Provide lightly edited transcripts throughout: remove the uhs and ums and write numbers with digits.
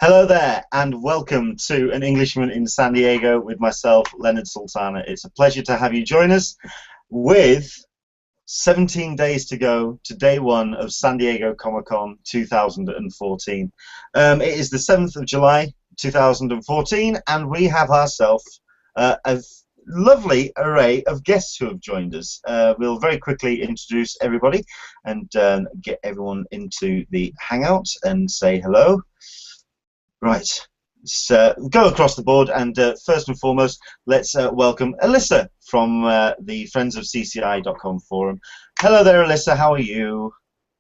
Hello there, and welcome to An Englishman in San Diego with myself, Leonard Sultana. It's a pleasure to have you join us with 17 days to go to day one of San Diego Comic-Con 2014. It is the 7th of July 2014, and we have ourselves a lovely array of guests who have joined us. We'll very quickly introduce everybody and get everyone into the Hangout and say hello. Right, let's go across the board, and first and foremost, let's welcome Alyssa from the friendsofcci.com forum. Hello there, Alyssa, how are you?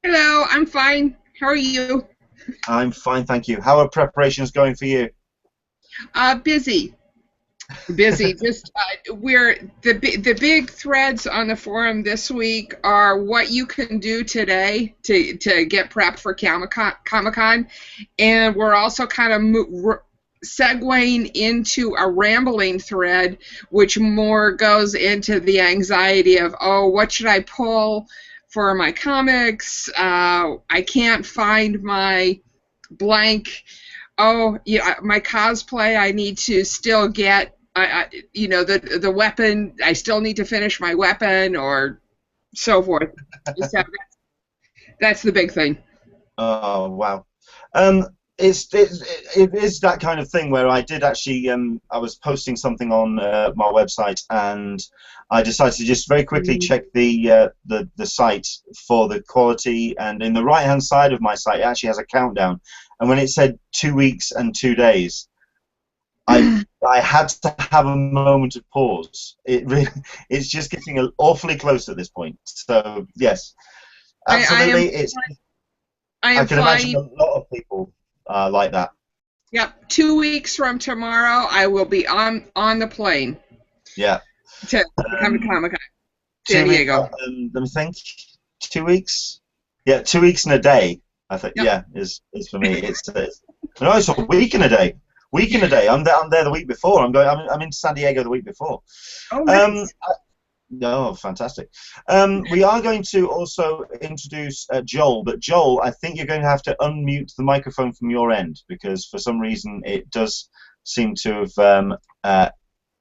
Hello, I'm fine. How are you? I'm fine, thank you. How are preparations going for you? Busy. Just we're the big threads on the forum this week are what you can do today to get prepped for Comic-Con, and we're also kind of segueing into a rambling thread, which more goes into the anxiety of, oh, what should I pull for my comics? I can't find my blank. Oh, yeah, my cosplay. I need to still get. The weapon, I still need to finish my weapon, or so forth. That's the big thing. Oh, wow. It is that kind of thing where I did actually, I was posting something on my website, and I decided to just very quickly check the site for the quality, and in the right-hand side of my site, it actually has a countdown, and when it said 2 weeks and 2 days, I had to have a moment of pause. It's just getting awfully close at this point. So yes, absolutely. I can imagine a lot of people like that. Yep, 2 weeks from tomorrow, I will be on the plane. Yeah. To come to Comic-Con, San Diego. Let me think. 2 weeks. Yeah, 2 weeks and a day. I think. Yep. Yeah, is for me. It's a week and a day. Week and a day. I'm there the week before. I'm in San Diego the week before. Oh, nice. No, fantastic. We are going to also introduce Joel, but Joel, I think you're going to have to unmute the microphone from your end, because for some reason it does seem to have.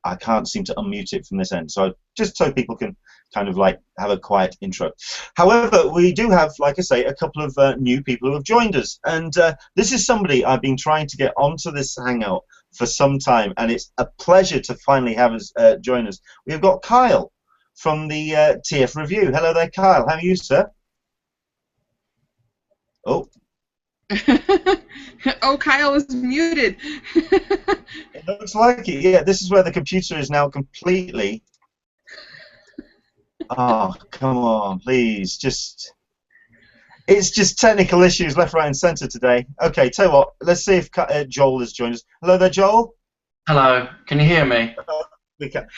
I can't seem to unmute it from this end, so just so people can kind of like have a quiet intro. However, we do have, like I say, a couple of new people who have joined us, and this is somebody I've been trying to get onto this Hangout for some time, and it's a pleasure to finally have us join us. We've got Kyle from the TF-Review. Hello there, Kyle. How are you, sir? Oh. Oh, Kyle is muted. It looks like it. Yeah, this is where the computer is now completely. Oh, come on, please. It's just technical issues left, right, and centre today. Okay, tell you what, let's see if Joel has joined us. Hello there, Joel. Hello, can you hear me? We can.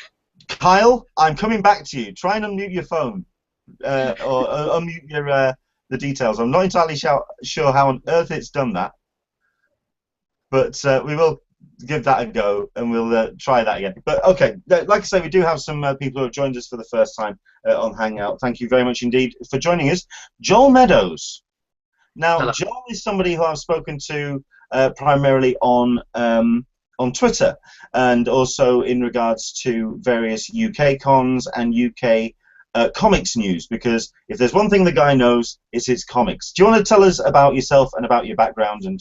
Kyle, I'm coming back to you. Try and unmute your phone, or unmute your the details. I'm not entirely sure how on earth it's done that, but we will give that a go, and we'll try that again. But okay, like I say, we do have some people who have joined us for the first time on Hangout. Thank you very much indeed for joining us. Joel Meadows. Now, hello. Joel is somebody who I've spoken to primarily on Twitter, and also in regards to various UK cons and UK comics news, because if there's one thing the guy knows, it's comics. Do you want to tell us about yourself and about your background and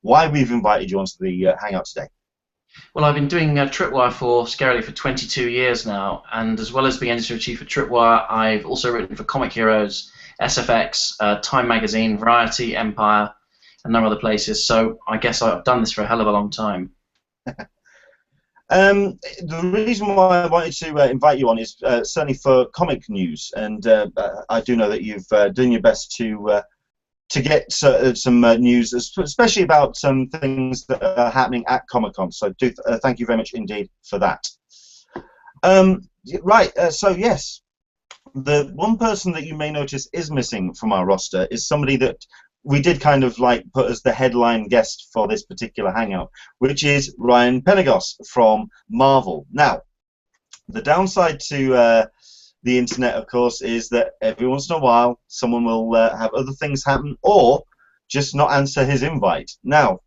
why we've invited you onto the Hangout today? Well, I've been doing Tripwire scarily for 22 years now, and as well as being editor-in-chief at Tripwire, I've also written for Comic Heroes, SFX, Time Magazine, Variety, Empire, and a number of other places, so I guess I've done this for a hell of a long time. The reason why I wanted to invite you on is certainly for comic news, and I do know that you've done your best to get some news, especially about some things that are happening at Comic-Con. So do thank you very much indeed for that. Right, so yes, the one person that you may notice is missing from our roster is somebody that we did kind of like put as the headline guest for this particular Hangout, which is Ryan Penagos from Marvel. Now, the downside to the internet, of course, is that every once in a while someone will have other things happen or just not answer his invite. Now,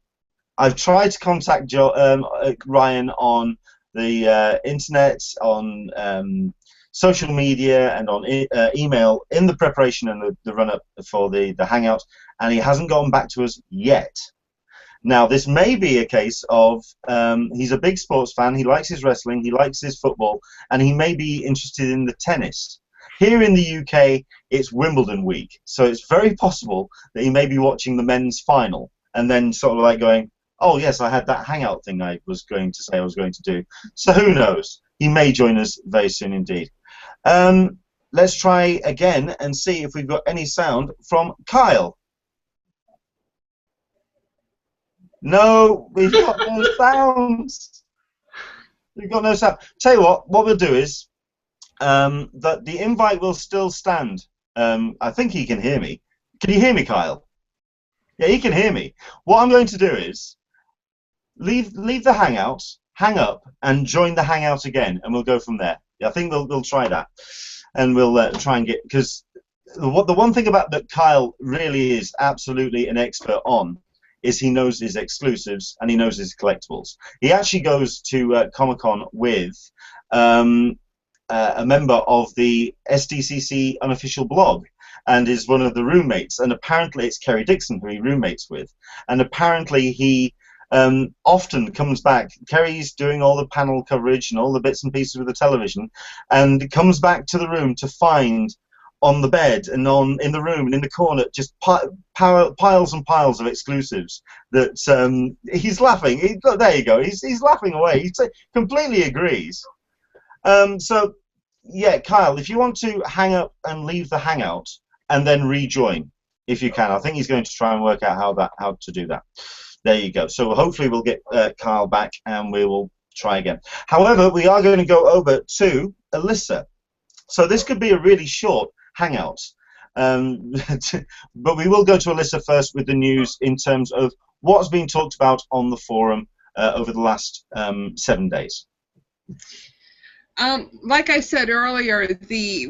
I've tried to contact Ryan on the internet, on social media, and on email in the preparation and the run-up for the Hangout, and he hasn't gotten back to us yet. Now, this may be a case of he's a big sports fan, he likes his wrestling, he likes his football, and he may be interested in the tennis. Here in the UK, it's Wimbledon week, so it's very possible that he may be watching the men's final and then sort of like going, oh, yes, I had that Hangout thing I was going to say I was going to do. So who knows? He may join us very soon indeed. Let's try again and see if we've got any sound from Kyle. No, we've got no sounds. We've got no sound. Tell you what we'll do is that the invite will still stand. I think he can hear me. Can you hear me, Kyle? Yeah, he can hear me. What I'm going to do is leave the Hangout, hang up, and join the Hangout again, and we'll go from there. Yeah, I think we'll try that, and we'll try and get, because the one thing about that Kyle really is absolutely an expert on is he knows his exclusives and he knows his collectibles. He actually goes to Comic-Con with a member of the SDCC unofficial blog, and is one of the roommates, and apparently it's Kerry Dixon who he roommates with, and apparently he often comes back. Kerry's doing all the panel coverage and all the bits and pieces with the television, and comes back to the room to find on the bed and in the room and in the corner just piles and piles of exclusives that he's laughing. There you go. He's laughing away. He completely agrees. So yeah, Kyle, if you want to hang up and leave the Hangout and then rejoin, if you can. I think he's going to try and work out how to do that. There you go. So hopefully we'll get Kyle back and we will try again. However, we are going to go over to Alyssa. So this could be a really short Hangout. But we will go to Alyssa first with the news in terms of what's been talked about on the forum over the last 7 days. Like I said earlier,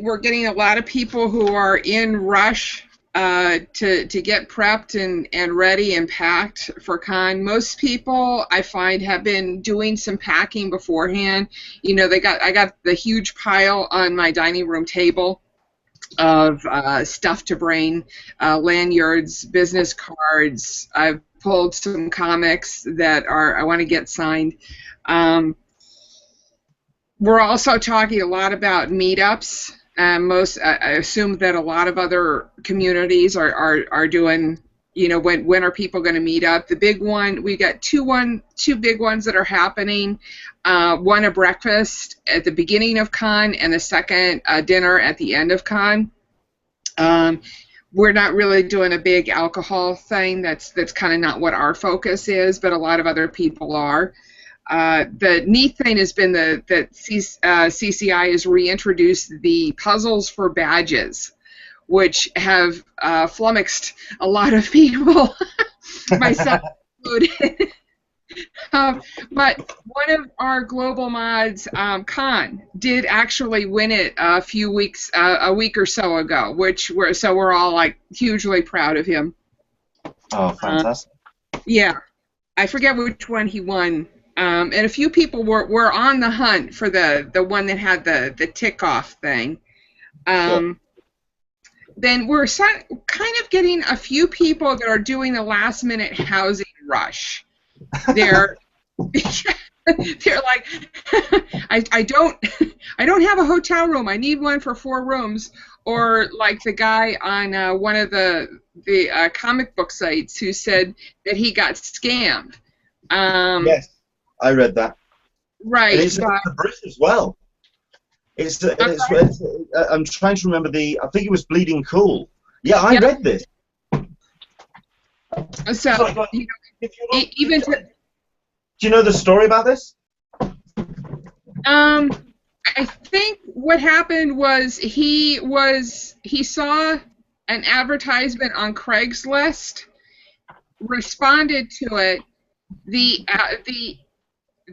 we're getting a lot of people who are in rush to get prepped and ready and packed for con. Most people, I find, have been doing some packing beforehand. You know, I got the huge pile on my dining room table of stuff to bring, lanyards, business cards. I've pulled some comics that I want to get signed. We're also talking a lot about meetups. I assume that a lot of other communities are doing, you know, when are people going to meet up? The big one, we got two big ones that are happening. One a breakfast at the beginning of con, and the second a dinner at the end of con. We're not really doing a big alcohol thing. That's kind of not what our focus is, but a lot of other people are. The neat thing has been that CCI has reintroduced the puzzles for badges, which have flummoxed a lot of people, myself included. But one of our global mods, Khan, did actually win it a week or so ago, so we're all like hugely proud of him. Oh, fantastic! Yeah, I forget which one he won. And a few people were on the hunt for the one that had the tick-off thing. Sure. Then we're kind of getting a few people that are doing the last-minute housing rush. They're like, I don't have a hotel room. I need one for 4 rooms. Or like the guy on one of the comic book sites who said that he got scammed. Yes. I read that. Right. And it's the Brit as well. I'm trying to remember I think it was Bleeding Cool. Yeah, I read this. So, do you know the story about this? I think what happened was he saw an advertisement on Craigslist, responded to it.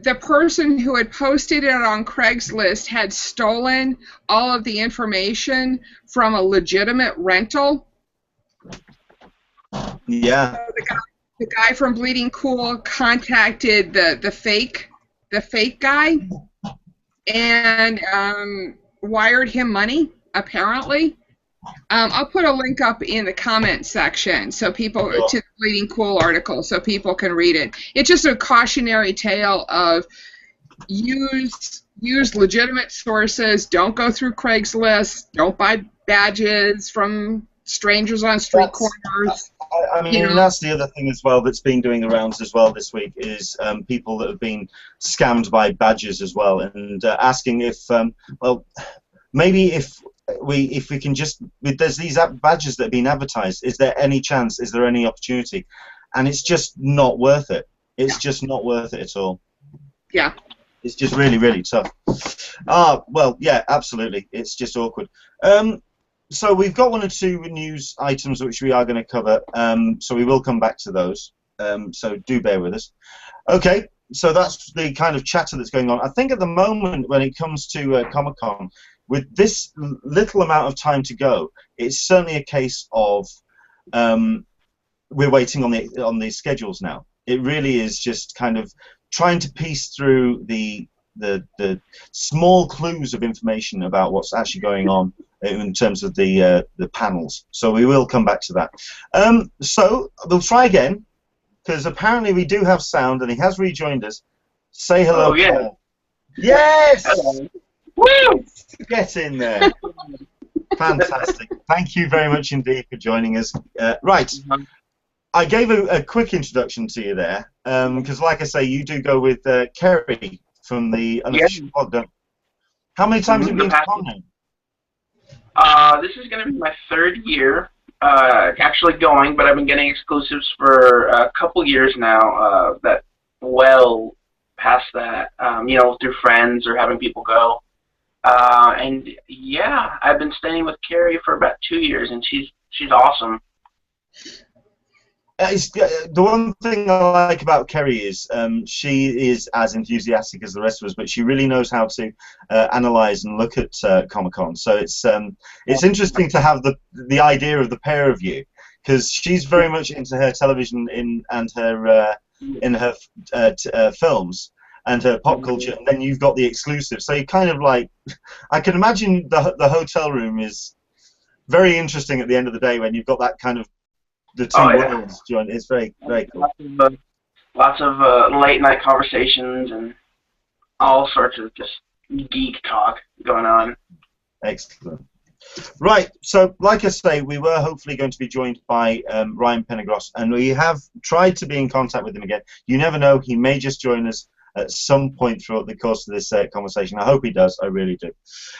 The person who had posted it on Craigslist had stolen all of the information from a legitimate rental. Yeah. So the guy from Bleeding Cool contacted the fake guy and wired him money, apparently. I'll put a link up in the comment section to the Bleeding Cool article so people can read it. It's just a cautionary tale of use legitimate sources. Don't go through Craigslist. Don't buy badges from strangers on street corners. I mean, that's the other thing as well that's been doing the rounds as well this week is people that have been scammed by badges as well, and asking if, well, maybe if we can just, there's these badges that have been advertised, is there any chance, is there any opportunity? And it's just not worth it. It's just not worth it at all. Yeah. It's just really, really tough. Well, yeah, absolutely. It's just awkward. So we've got one or two news items which we are going to cover, so we will come back to those. So do bear with us. Okay, so that's the kind of chatter that's going on. I think at the moment when it comes to Comic-Con, with this little amount of time to go, it's certainly a case of we're waiting on the schedules now. It really is just kind of trying to piece through the small clues of information about what's actually going on in terms of the panels. So we will come back to that. So we'll try again, because apparently we do have sound, and he has rejoined us. Say hello, yeah. Paul. Yes! Hello. Woo! Get in there. Fantastic. Thank you very much indeed for joining us. Right. I gave a quick introduction to you there, because like I say, you do go with Kerry from the Unofficial Blog, don't you? How many times have you been to Con now? This is going to be my third year actually going, but I've been getting exclusives for a couple years now, that well past that, you know, through friends or having people go. And yeah, I've been staying with Carrie for about 2 years, and she's awesome. The one thing I like about Kerry is she is as enthusiastic as the rest of us, but she really knows how to analyze and look at Comic-Con. So it's interesting to have the idea of the pair of you, because she's very much into her television and her films and her pop culture, and then you've got the exclusive. So you kind of like, I can imagine the hotel room is very interesting at the end of the day when you've got that kind of the two worlds joined. It's very, very cool. Lots of late night conversations and all sorts of just geek talk going on. Excellent. Right, so like I say, we were hopefully going to be joined by Ryan Penagos, and we have tried to be in contact with him again. You never know, he may just join us at some point throughout the course of this conversation. I hope he does, I really do.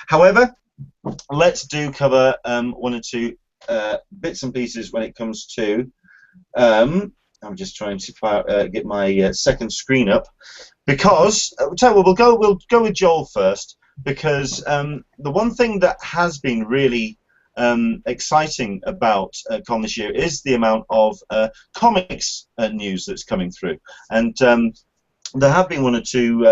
However, let's do cover one or two bits and pieces when it comes to I'm just trying to get my second screen up, because we'll go with Joel first, because the one thing that has been really exciting about Con this year is the amount of comics news that's coming through, and there have been one or two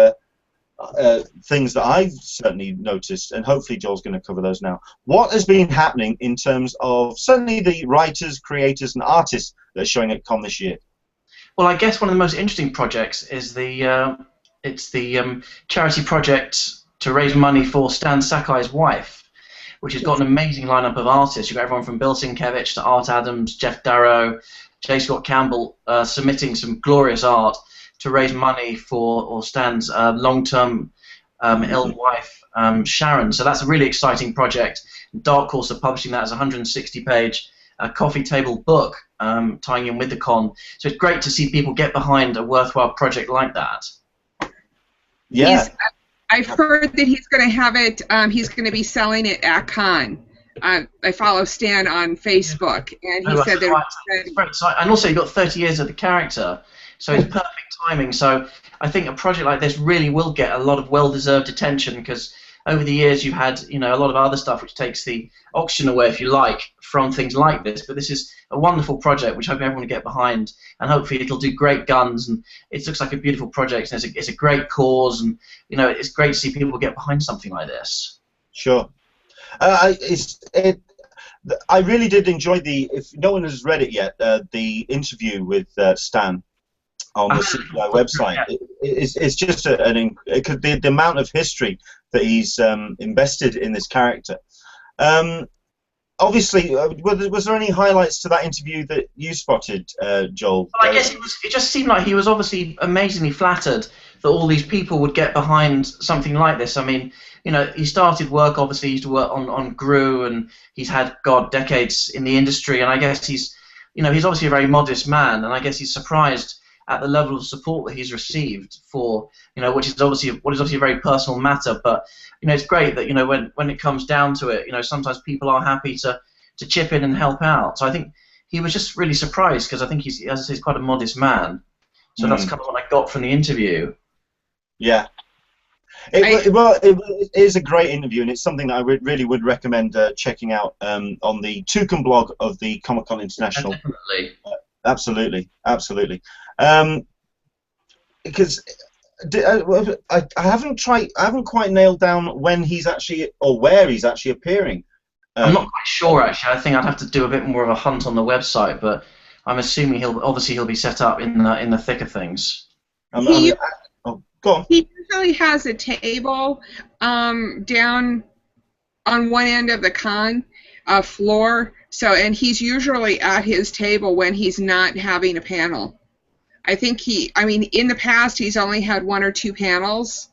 things that I've certainly noticed, and hopefully Joel's going to cover those now. What has been happening in terms of certainly the writers, creators, and artists that are showing at Con this year? Well, I guess one of the most interesting projects is the charity project to raise money for Stan Sakai's wife, which has got an amazing lineup of artists. You've got everyone from Bill Sienkiewicz to Art Adams, Jeff Darrow, J. Scott Campbell submitting some glorious art to raise money for Stan's long-term ill wife, Sharon. So that's a really exciting project. Dark Horse are publishing that as a 160-page coffee table book, tying in with the con. So it's great to see people get behind a worthwhile project like that. Yeah. I've heard that he's going to have it, he's going to be selling it at Con. I follow Stan on Facebook, and he said that... And also you've got 30 years of the character, so it's perfect timing. So I think a project like this really will get a lot of well-deserved attention, because over the years you've had, you know, a lot of other stuff which takes the oxygen away, if you like, from things like this. But this is a wonderful project which I hope everyone will get behind, and hopefully it'll do great guns, and it looks like a beautiful project, and it's a great cause, and you know, it's great to see people get behind something like this. Sure. I really did enjoy if no one has read it yet, the interview with Stan on the CGI website. It's just the amount of history that he's invested in this character. Obviously, was there any highlights to that interview that you spotted, Joel? Well, I guess it just seemed like he was obviously amazingly flattered that all these people would get behind something like this. I mean, you know, he started work, obviously, he used to work on Gru, and he's had, decades in the industry, and I guess he's obviously a very modest man, and I guess he's surprised at the level of support that he's received for, which is obviously a very personal matter, but, it's great that, when it comes down to it, sometimes people are happy to chip in and help out. So I think he was just really surprised, because I think he's, as I say, he's quite a modest man. So that's kind of what I got from the interview. Yeah. It is a great interview, and it's something that I really would recommend checking out on the Talkin blog of the Comic-Con International. Definitely. Absolutely. Because I haven't quite nailed down when he's actually, or where he's actually appearing. I'm not quite sure, actually. I think I'd have to do a bit more of a hunt on the website, but I'm assuming he'll be set up in the thick of things. Go on. He usually has a table down on one end of the con floor. So, and he's usually at his table when he's not having a panel. I think in the past he's only had 1 or 2 panels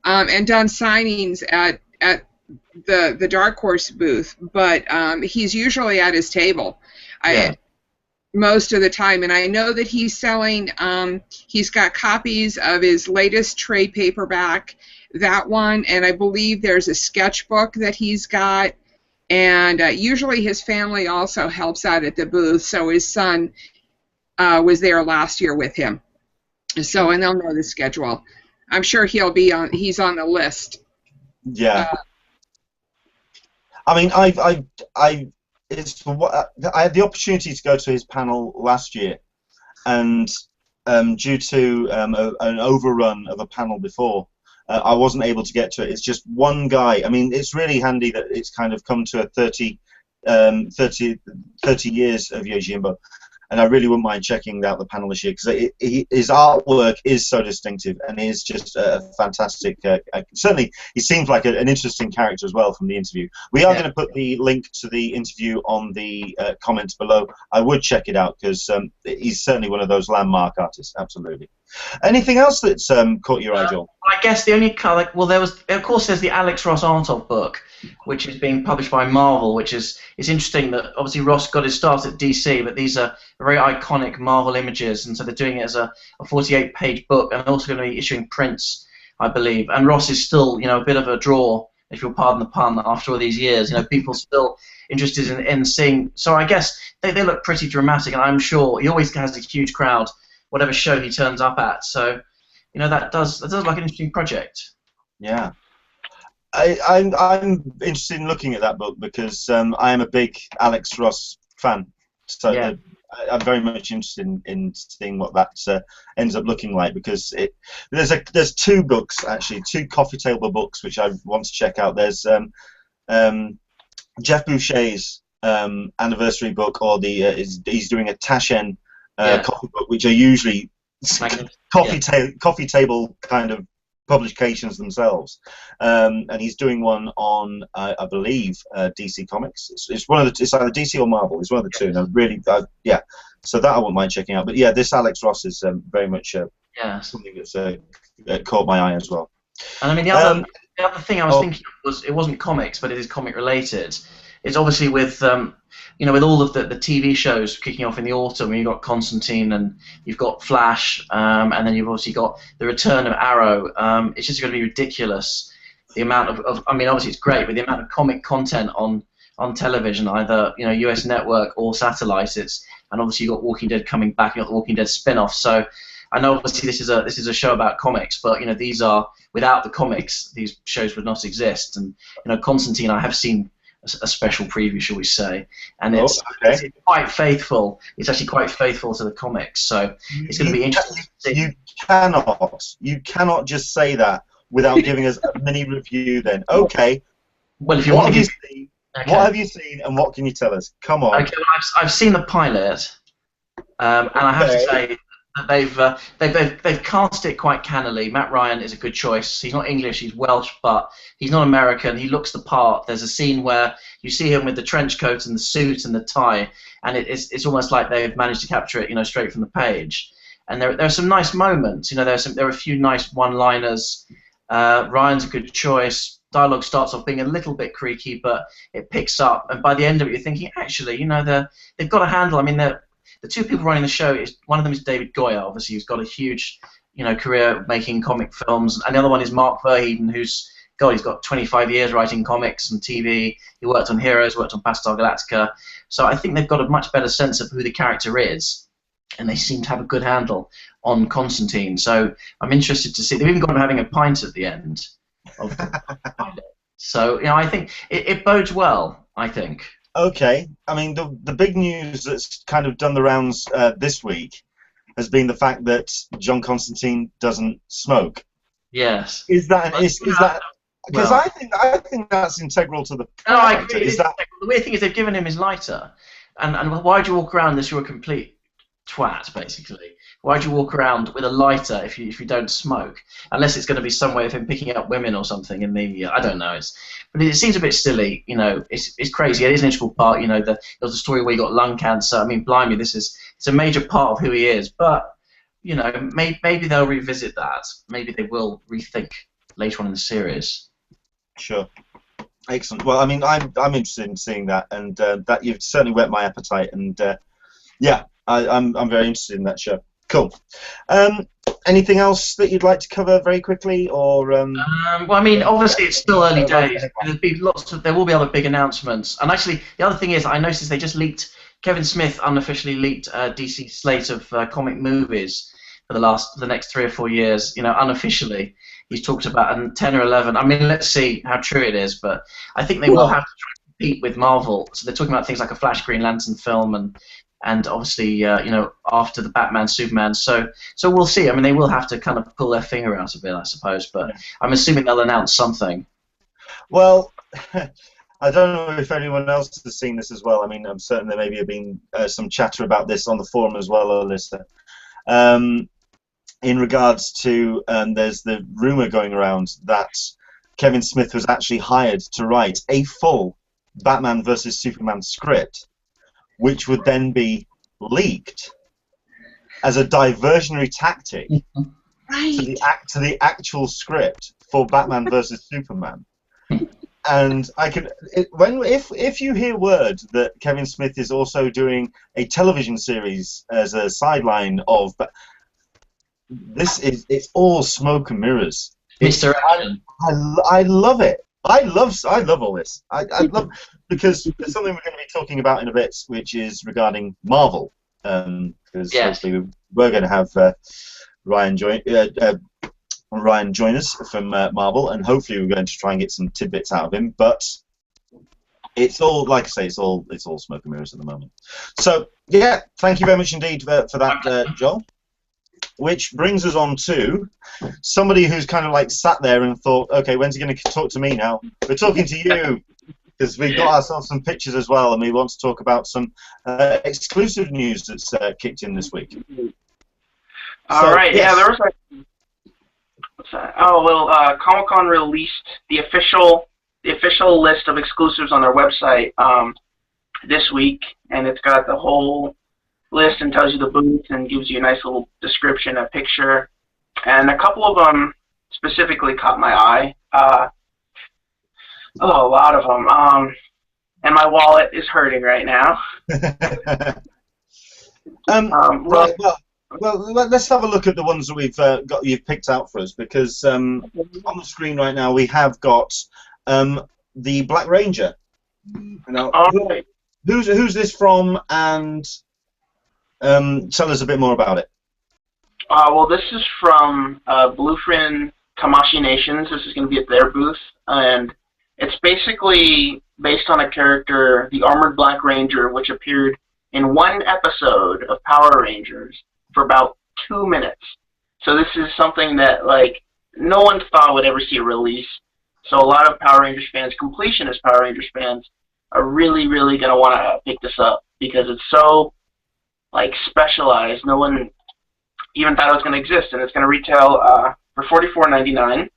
and done signings at the Dark Horse booth, but he's usually at his table. Yeah. Most of the time, and I know that he's selling, he's got copies of his latest trade paperback, that one, and I believe there's a sketchbook that he's got, and usually his family also helps out at the booth, so his son was there last year with him, so, and they'll know the schedule. I'm sure he's on the list. Yeah. I mean, I had the opportunity to go to his panel last year, and due to an overrun of a panel before, I wasn't able to get to it. It's just one guy. I mean, it's really handy that it's kind of come to 30 years of Yojimbo, and I really wouldn't mind checking out the panel this year, because his artwork is so distinctive, and he is just a fantastic. Certainly, he seems like an interesting character as well from the interview. We are going to put the link to the interview on the comments below. I would check it out, because he's certainly one of those landmark artists. Absolutely. Anything else that's caught your eye, Joel? I guess the only there's the Alex Ross Arntov book, which is being published by Marvel, which it's interesting that obviously Ross got his start at DC, but these are very iconic Marvel images, and so they're doing it as a 48-page book, and they're also going to be issuing prints, I believe. And Ross is still, a bit of a draw, if you'll pardon the pun, after all these years. People still interested in seeing. So I guess they look pretty dramatic, and I'm sure he always has a huge crowd, whatever show he turns up at. So, that does look like an interesting project. Yeah. I'm interested in looking at that book, because I am a big Alex Ross fan. So yeah. I'm very much interested in seeing what that ends up looking like, because there's 2 books, actually, 2 coffee table books which I want to check out. There's Jeff Boucher's anniversary book, or he's doing a Taschen coffee book, which are usually coffee table kind of publications themselves, and he's doing one on I believe DC Comics. It's either DC or Marvel. It's one of the 2. And I really, so that I wouldn't mind checking out. But yeah, this Alex Ross is very much something that's caught my eye as well. And I mean, the other thing I was thinking was, it wasn't comics, but it is comic related. It's obviously with with all of the TV shows kicking off in the autumn. You've got Constantine, and you've got Flash, and then you've obviously got the return of Arrow. It's just going to be ridiculous, the amount of I mean, obviously it's great, but the amount of comic content on television, either US network or satellite. And obviously you've got Walking Dead coming back. You've got the Walking Dead spin-off. So I know obviously this is a show about comics, but these are, without the comics, these shows would not exist. And Constantine, I have seen a special preview, shall we say, and it's quite faithful. It's actually quite faithful to the comics, so it's going to be interesting. You cannot just say that without giving us a mini review. Then, okay. Well, if you want to give, Okay. What have you seen, and what can you tell us? Come on. Okay, well, I've seen the pilot, and I have to say that they've cast it quite cannily. Matt Ryan is a good choice. He's not English, he's Welsh, but he's not American. He looks the part. There's a scene where you see him with the trench coat and the suit and the tie, and it's almost like they've managed to capture it, straight from the page. And there are some nice moments. There are a few nice one-liners. Ryan's a good choice. Dialogue starts off being a little bit creaky, but it picks up, and by the end of it, you're thinking, actually, they've got a handle. I mean, the two people running the show, one of them is David Goyer, obviously, who's got a huge, career making comic films, and the other one is Mark Verheiden, he's got 25 years writing comics and TV. He worked on Heroes, worked on Battlestar Galactica, so I think they've got a much better sense of who the character is, and they seem to have a good handle on Constantine. So I'm interested to see. They've even got him having a pint at the end of the pilot. So I think it bodes well. I think. Okay, I mean the big news that's kind of done the rounds this week has been the fact that John Constantine doesn't smoke. Yes. Is that because well, I think that's integral to the. No, I agree. Is that the weird thing is they've given him his lighter, and why do you walk around unless you're a complete twat, basically? Why'd you walk around with a lighter if you don't smoke? Unless it's going to be some way of him picking up women or something in the I don't know. But it seems a bit silly. It's crazy. It is an integral part. There was a story where he got lung cancer. I mean, blimey, it's a major part of who he is. But maybe they'll revisit that. Maybe they will rethink later on in the series. Sure. Excellent. Well, I mean, I'm interested in seeing that, and that you've certainly whet my appetite, and yeah, I'm very interested in that show. Cool. Anything else that you'd like to cover very quickly, or? Well, I mean, obviously it's still early days. There will be other big announcements, and actually, the other thing is, I noticed they just leaked. Kevin Smith unofficially leaked DC slate of comic movies for the next 3 or 4 years. Unofficially, he's talked about 10 or 11. I mean, let's see how true it is, but I think they will have to try to compete with Marvel. So they're talking about things like a Flash Green Lantern film and obviously, after the Batman, Superman. So we'll see. I mean, they will have to kind of pull their finger out a bit, I suppose. But I'm assuming they'll announce something. Well, I don't know if anyone else has seen this as well. I mean, I'm certain there maybe have been some chatter about this on the forum as well, Alyssa. In regards to, there's the rumor going around that Kevin Smith was actually hired to write a full Batman versus Superman script, which would then be leaked as a diversionary tactic to the actual script for Batman versus Superman. And if you hear word that Kevin Smith is also doing a television series as a sideline of, it's all smoke and mirrors. Mr. I love it. I love all this. I love, because there's something we're going to be talking about in a bit, which is regarding Marvel. Because hopefully we're going to have Ryan join us from Marvel, and hopefully we're going to try and get some tidbits out of him. But it's all, like I say, it's all smoke and mirrors at the moment. So yeah, thank you very much indeed for that, Joel. Which brings us on to somebody who's kind of like sat there and thought, okay, when's he going to talk to me now? We're talking to you, because we've got ourselves some pictures as well, and we want to talk about some exclusive news that's kicked in this week. All right, yes. Yeah, there was Comic-Con released the official list of exclusives on their website this week, and it's got the whole list and tells you the booth and gives you a nice little description, a picture, and a couple of them specifically caught my eye. A lot of them, and my wallet is hurting right now. Well, let's have a look at the ones that you've picked out for us, because on the screen right now we have got the Black Ranger. Now, right. Who's this from, and tell us a bit more about it. Well, this is from Bluefin Kamashi Nations. This is going to be at their booth, and it's basically based on a character, the Armored Black Ranger, which appeared in one episode of Power Rangers for about 2 minutes. So this is something that, like, no one thought would ever see a release. So a lot of Power Rangers fans, completionist Power Rangers fans, are really, really going to want to pick this up because it's so, like, specialized. No one even thought it was going to exist, and it's going to retail for $44.99,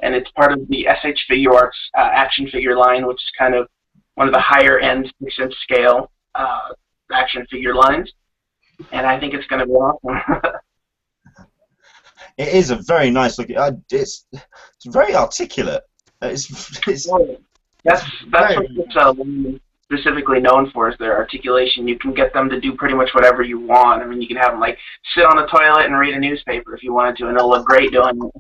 and it's part of the SH Figure Arts action figure line, which is kind of one of the higher-end 6-inch scale action figure lines, and I think it's going to be awesome. It is a very nice looking. It's very articulate. That's what it's specifically known for, is their articulation. You can get them to do pretty much whatever you want. I mean, you can have them like sit on the toilet and read a newspaper if you wanted to, and they'll look great doing it.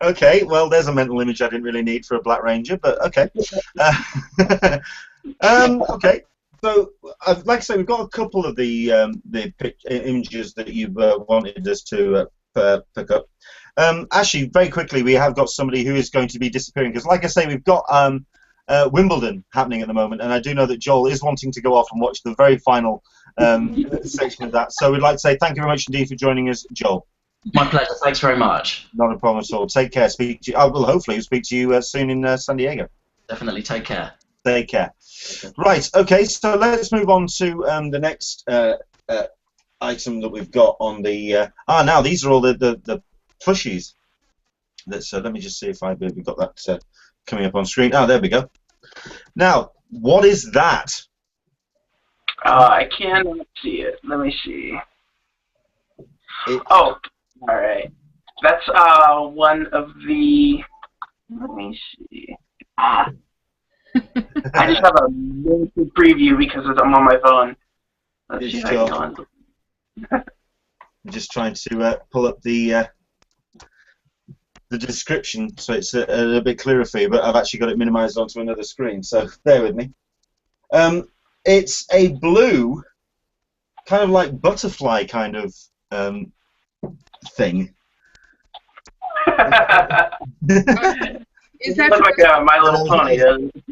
Okay, well, there's a mental image I didn't really need for a Black Ranger, but okay. Okay. So, like I say, we've got a couple of the images that you've wanted us to pick up. Actually, very quickly, we have got somebody who is going to be disappearing, because, like I say, we've got Wimbledon happening at the moment, and I do know that Joel is wanting to go off and watch the very final section of that. So we'd like to say thank you very much indeed for joining us, Joel. My pleasure. Thanks very much. Not a problem at all. Take care. Speak to you. Well, hopefully we'll speak to you soon in San Diego. Definitely. Take care. Take care. Right, okay, so let's move on to the next item that we've got on the... now these are all the plushies. Let me just see if we've got that coming up on screen. There we go. Now, what is that? I cannot see it. Let me see. Oh, all right. That's one of the... Let me see. I just have a limited preview because I'm on my phone. Let's see if I can go on. I'm just trying to pull up the description so it's a bit clearer for you, but I've actually got it minimized onto another screen, so bear with me. It's a blue, kind of like butterfly kind of thing. Is that looks like My Little Pony, doesn't it?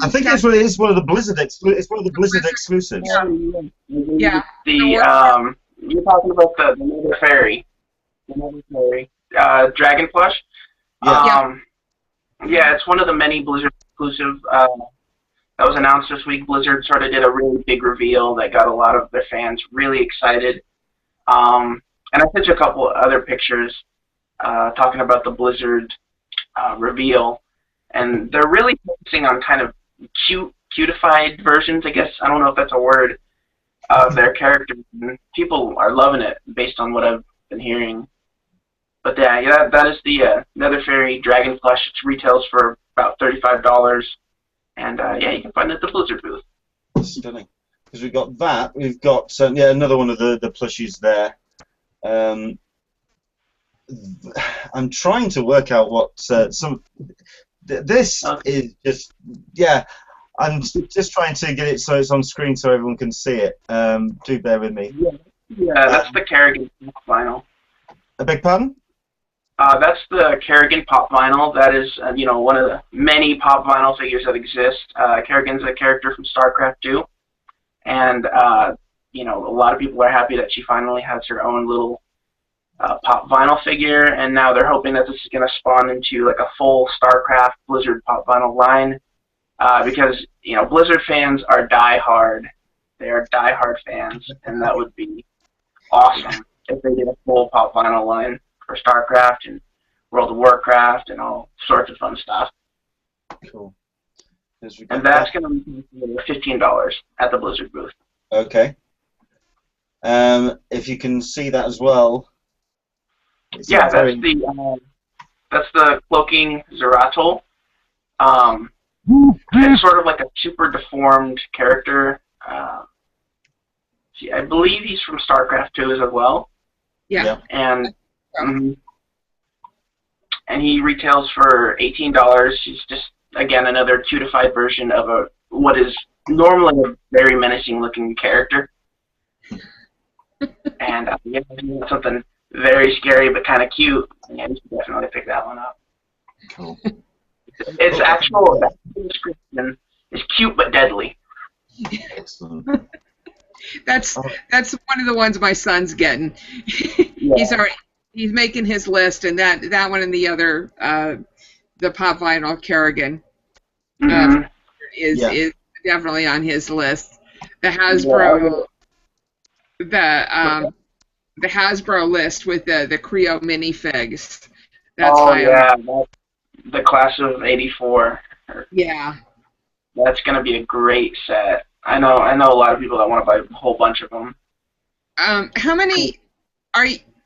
I think it's one of the Blizzard exclusives. Yeah. You're talking about the Nether Fairy. The Nether Fairy. Dragon plush. Yeah. Yeah, it's one of the many Blizzard exclusive that was announced this week. Blizzard sort of did a really big reveal that got a lot of their fans really excited. And I sent you a couple other pictures talking about the Blizzard reveal, and they're really focusing on kind of cutified versions, I guess. I don't know if that's a word, of their characters. And people are loving it based on what I've been hearing. But yeah, that is the Nether Fairy Dragon plush. It retails for about $35, and yeah, you can find it at the Blizzard booth. Stunning. Because we've got that. We've got yeah, another one of the plushies there. I'm trying to work out what this is just, yeah, I'm just trying to get it so it's on screen so everyone can see it. Do bear with me. Yeah, that's the Kerrigan pop vinyl. A big pardon? That's the Kerrigan pop vinyl. That is, one of the many pop vinyl figures that exist. Kerrigan's a character from StarCraft 2, and a lot of people are happy that she finally has her own little pop vinyl figure, and now they're hoping that this is going to spawn into like a full StarCraft Blizzard pop vinyl line, because Blizzard fans are diehard. They are diehard fans, and that would be awesome if they did a full pop vinyl line for StarCraft and World of Warcraft and all sorts of fun stuff. Cool. And that's going to be $15 at the Blizzard booth. Okay. If you can see that as well. Yeah, that's the cloaking Zeratul. It's sort of like a super deformed character. I believe he's from StarCraft 2 as well. Yeah. And he retails for $18. He's just, again, another cutified version of what is normally a very menacing looking character. And yeah, something very scary but kind of cute. Yeah, you should definitely pick that one up. Cool. Its actual description is cute but deadly. Excellent. That's one of the ones my son's getting. Yeah. He's making his list, and that one and the other, the pop vinyl Kerrigan. Mm-hmm. is definitely on his list. The Hasbro list with the Creo minifigs. That's high on. The class of '84. Yeah. That's gonna be a great set. I know a lot of people that want to buy a whole bunch of them. How many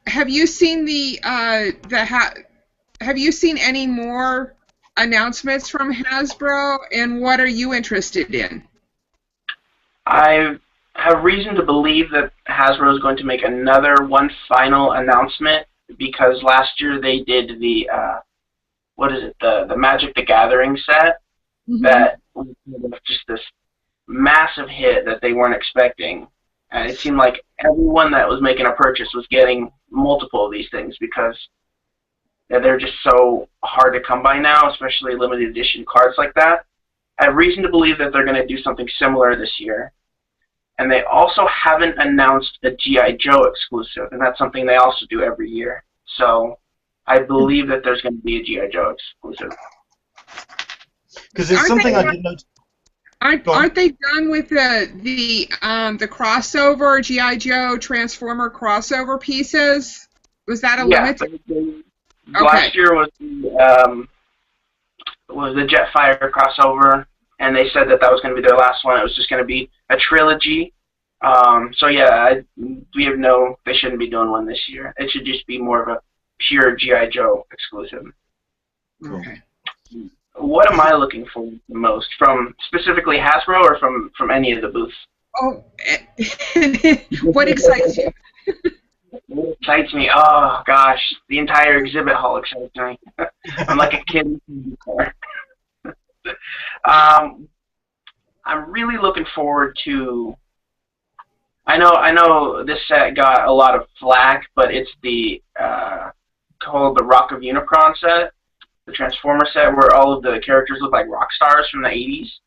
have you seen have you seen any more announcements from Hasbro, and what are you interested in? I have reason to believe that Hasbro is going to make another one final announcement, because last year they did the the Magic the Gathering set that was just this massive hit that they weren't expecting. And it seemed like everyone that was making a purchase was getting multiple of these things, because they're just so hard to come by now, especially limited edition cards like that. I have reason to believe that they're going to do something similar this year. And they also haven't announced a G.I. Joe exclusive, and that's something they also do every year. So I believe that there's going to be a G.I. Joe exclusive. Because it's something I didn't know. Aren't they done with the crossover G.I. Joe Transformer crossover pieces? Was that a limited? Last year was the Jetfire crossover, and they said that was going to be their last one. It was just going to be a trilogy. So yeah, they shouldn't be doing one this year. It should just be more of a pure G.I. Joe exclusive. Okay. What am I looking for the most, from specifically Hasbro or from any of the booths? Oh, what excites you? What excites me? Oh gosh, the entire exhibit hall excites me. I'm like a kid. I'm really looking forward to. I know this set got a lot of flack, but it's called the Rock of Unicron set. The Transformer set where all of the characters look like rock stars from the 80s.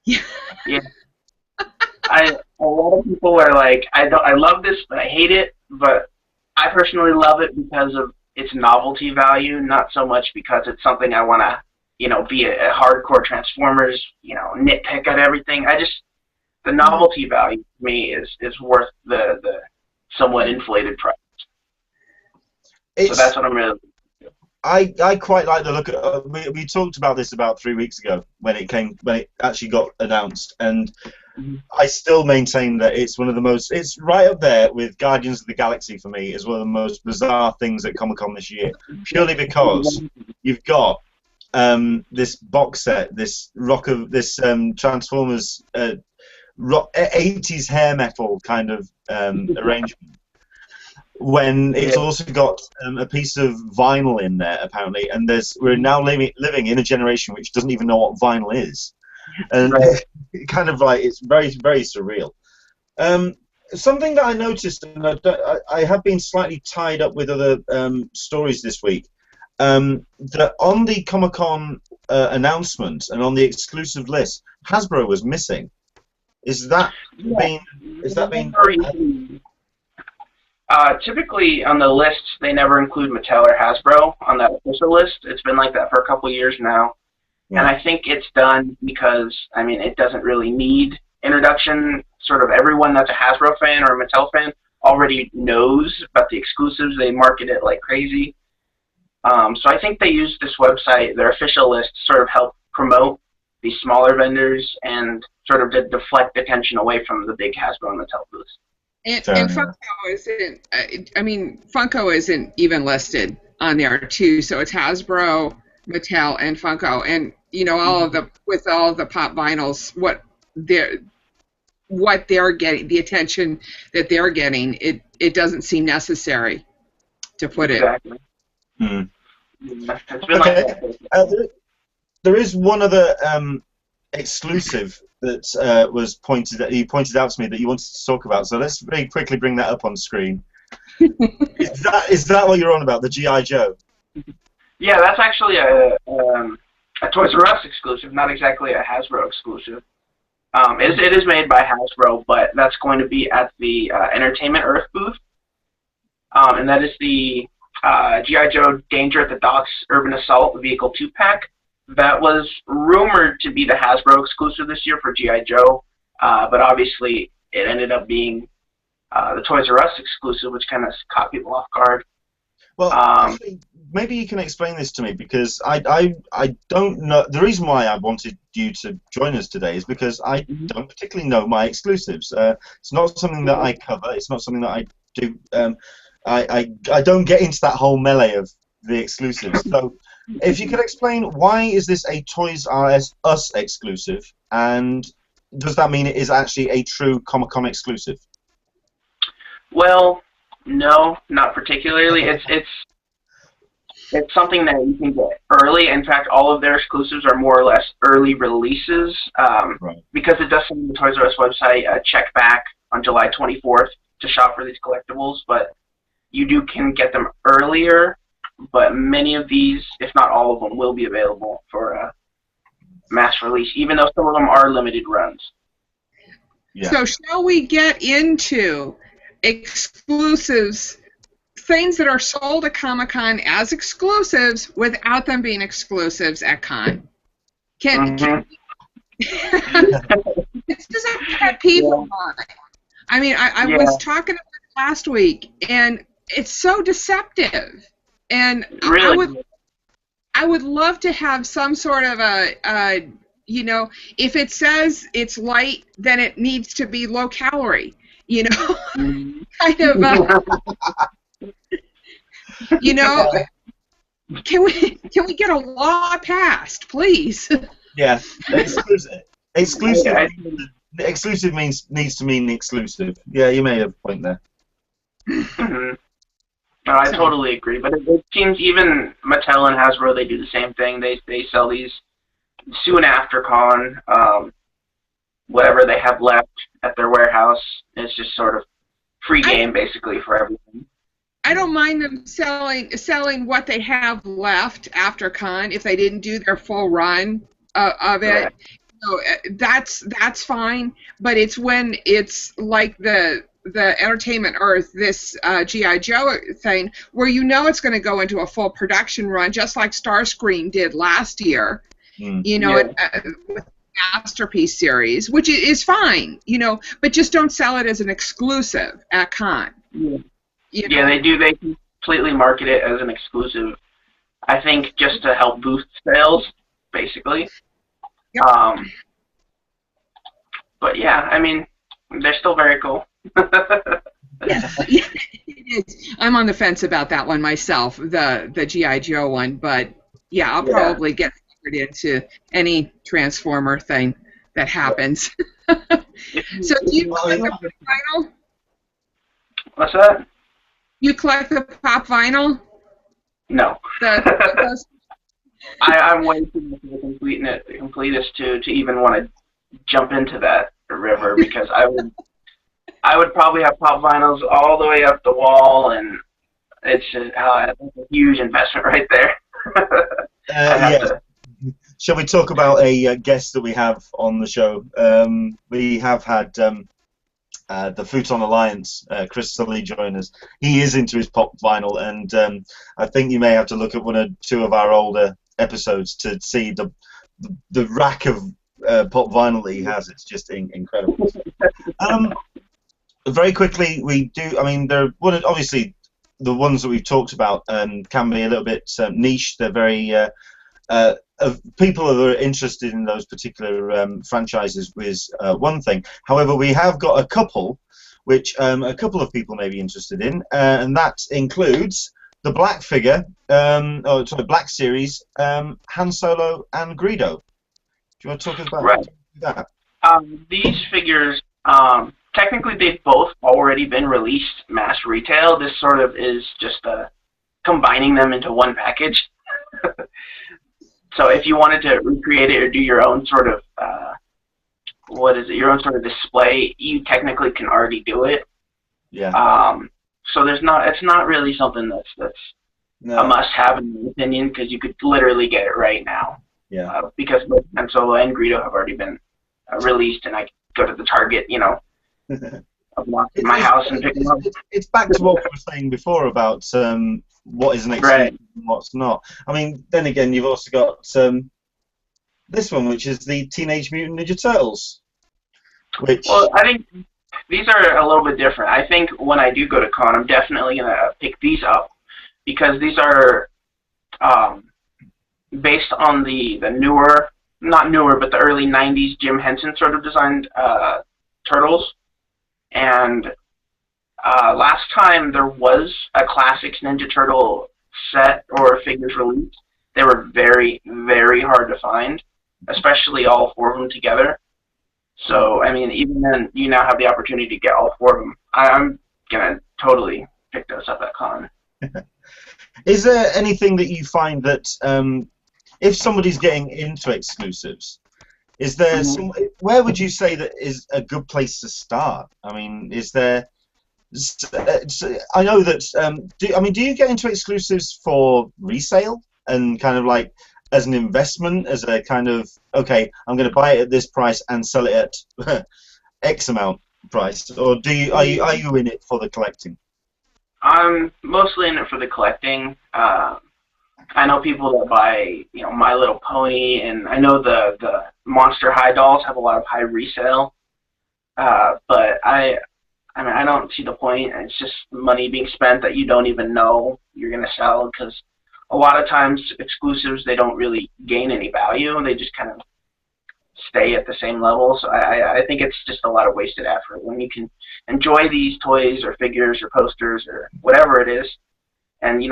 Yeah. A lot of people are like, I love this, but I hate it. But I personally love it because of its novelty value, not so much because it's something I want to, be a hardcore Transformers, nitpick at everything. The novelty value to me is worth the somewhat inflated price. So that's what I'm really. I quite like the look at. We talked about this about 3 weeks ago when it actually got announced, and I still maintain that it's one of the most. It's right up there with Guardians of the Galaxy for me as one of the most bizarre things at Comic-Con this year, purely because you've got this box set, this Transformers 80s hair metal kind of arrangement. When it's also got a piece of vinyl in there, apparently, and we're now living in a generation which doesn't even know what vinyl is, and it kind of like it's very, very surreal. Something that I noticed, and I have been slightly tied up with other stories this week, that on the Comic-Con announcement and on the exclusive list, Hasbro was missing. Is that been? Typically on the lists, they never include Mattel or Hasbro on that official list. It's been like that for a couple of years now. Yeah. And I think it's done because, it doesn't really need introduction. Sort of everyone that's a Hasbro fan or a Mattel fan already knows about the exclusives. They market it like crazy. So I think they use this website, their official list, to sort of help promote these smaller vendors and sort of to deflect attention away from the big Hasbro and Mattel booths. And Funko isn't. Funko isn't even listed on there too. So it's Hasbro, Mattel, and Funko, and all of the pop vinyls, what they're getting, the attention that they're getting, it doesn't seem necessary to put it. Exactly. Okay. There is one other exclusive that was pointed out to me that you wanted to talk about. So let's very quickly bring that up on screen. Is that what you're on about, the G.I. Joe? Yeah, that's actually a Toys R Us exclusive, not exactly a Hasbro exclusive. It is made by Hasbro, but that's going to be at the Entertainment Earth booth, and that is the G.I. Joe Danger at the Docks Urban Assault Vehicle 2-pack. that was rumored to be the Hasbro exclusive this year for G.I. Joe, but obviously it ended up being the Toys R Us exclusive, which kind of caught people off guard. Well, actually, maybe you can explain this to me, because I don't know. The reason why I wanted you to join us today is because I don't particularly know my exclusives. It's not something that I cover. It's not something that I do. I don't get into that whole melee of the exclusives. So, if you could explain, why is this a Toys R Us exclusive, and does that mean it is actually a true Comic-Con exclusive? Well, no, not particularly. It's something that you can get early. In fact, all of their exclusives are more or less early releases. Right. Because it does send the Toys R Us website check back on July 24th to shop for these collectibles, but you can get them earlier. But many of these, if not all of them, will be available for mass release, even though some of them are limited runs. Yeah. So shall we get into exclusives, things that are sold at Comic-Con as exclusives without them being exclusives at con? It's just a pet peeve of mine. I mean, I was talking about it last week, and it's so deceptive. And really? I would love to have some sort of a if it says it's light, then it needs to be low calorie. Kind of. Can we get a law passed, please? Yeah, exclusive needs to mean exclusive. Yeah, you may have a point there. No, I totally agree. But it seems even Mattel and Hasbro, they do the same thing. They sell these soon after con. Whatever they have left at their warehouse is just sort of free game, basically, for everything. I don't mind them selling what they have left after con if they didn't do their full run of it. Right. So that's fine. But it's when it's like the Entertainment Earth, this G.I. Joe thing, where it's going to go into a full production run, just like Starscream did last year. With the Masterpiece series, which is fine, but just don't sell it as an exclusive at con. Yeah, they do. They completely market it as an exclusive, I think, just to help boost sales, basically. Yep. But yeah, I mean, they're still very cool. Yes, it is. I'm on the fence about that one myself, the G.I. Joe one, but yeah, I'll probably get suckered into any Transformer thing that happens. So do you collect the pop vinyl? What's that? You collect the pop vinyl? No. I'm way too much of a completist to even want to jump into that river, because I would probably have pop vinyls all the way up the wall, and it's a huge investment right there. Shall we talk about a guest that we have on the show? We have had the Futon Alliance, Chris Sully, join us. He is into his pop vinyl, and I think you may have to look at one or two of our older episodes to see the rack of pop vinyl that he has. It's just incredible. Very quickly, we do. I mean, obviously the ones that we've talked about can be a little bit niche. They're very of people who are interested in those particular franchises is one thing. However, we have got a couple which a couple of people may be interested in, and that includes the Black figure, Black series, Han Solo and Greedo. Do you want to talk about that? These figures, technically they've both already been released mass retail. This sort of is just combining them into one package. So if you wanted to recreate it or do your own sort of your own sort of display, you technically can already do it. Yeah. So it's not really something that's a must-have in my opinion, because you could literally get it right now. Yeah. Because both Han Solo and Greedo have already been released, and I could go to the Target, of my house and pick them up. It's back to what we were saying before about what is an exclusive and what's not. I mean, then again, you've also got this one, which is the Teenage Mutant Ninja Turtles. Which Well, I think these are a little bit different. I think when I do go to con, I'm definitely going to pick these up because these are based on the newer, not newer, but the early 90s Jim Henson sort of designed turtles. And last time there was a Classics Ninja Turtle set or figures released, they were very, very hard to find, especially all four of them together. So, I mean, even then, you now have the opportunity to get all four of them. I'm going to totally pick those up at con. is there anything that you find that, if somebody's getting into exclusives, is there where would you say that is a good place to start? I mean, is there... I know that... do you get into exclusives for resale and kind of like as an investment, as a kind of, okay, I'm going to buy it at this price and sell it at X amount price, or are you in it for the collecting? I'm mostly in it for the collecting. I know people that buy, My Little Pony, and I know the Monster High dolls have a lot of high resale. But I mean, I don't see the point. It's just money being spent that you don't even know you're going to sell, because a lot of times exclusives, they don't really gain any value. They just kind of stay at the same level. So I think it's just a lot of wasted effort when you can enjoy these toys or figures or posters or whatever it is. And,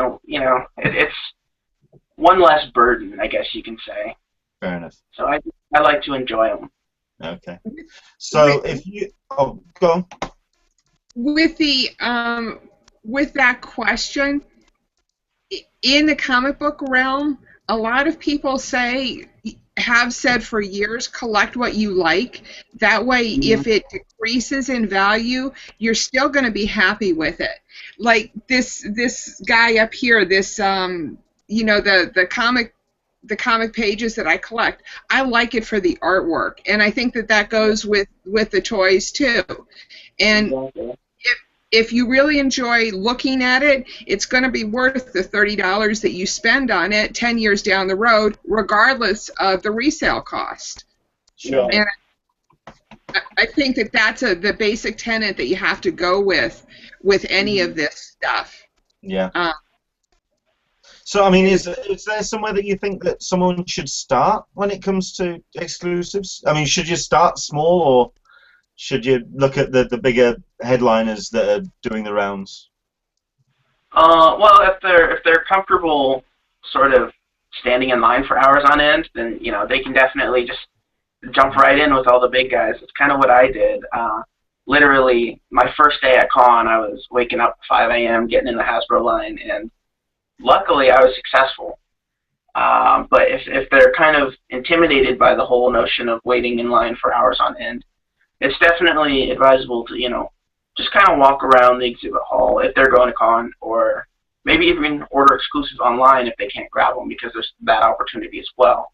it's one less burden, I guess you can say. Fair enough. So I like to enjoy them. Okay. So if you... Oh, go on. With the with that question, in the comic book realm, a lot of people have said for years, collect what you like. That way, if it decreases in value, you're still going to be happy with it. Like this guy up here, this the comic pages that I collect, I like it for the artwork, and I think that goes with the toys too. And if you really enjoy looking at it, it's going to be worth the $30 that you spend on it 10 years down the road, regardless of the resale cost. Sure. And I think that that's the basic tenet that you have to go with any of this stuff. Yeah. So, I mean, is there somewhere that you think that someone should start when it comes to exclusives? I mean, should you start small, or should you look at the bigger headliners that are doing the rounds? Well, if they're comfortable sort of standing in line for hours on end, then they can definitely just jump right in with all the big guys. It's kind of what I did. Literally, my first day at con, I was waking up at 5 a.m., getting in the Hasbro line, and luckily I was successul. But if they're kind of intimidated by the whole notion of waiting in line for hours on end, it's definitely advisable to, just kind of walk around the exhibit hall if they're going to con, or maybe even order exclusives online if they can't grab them, because there's that opportunity as well.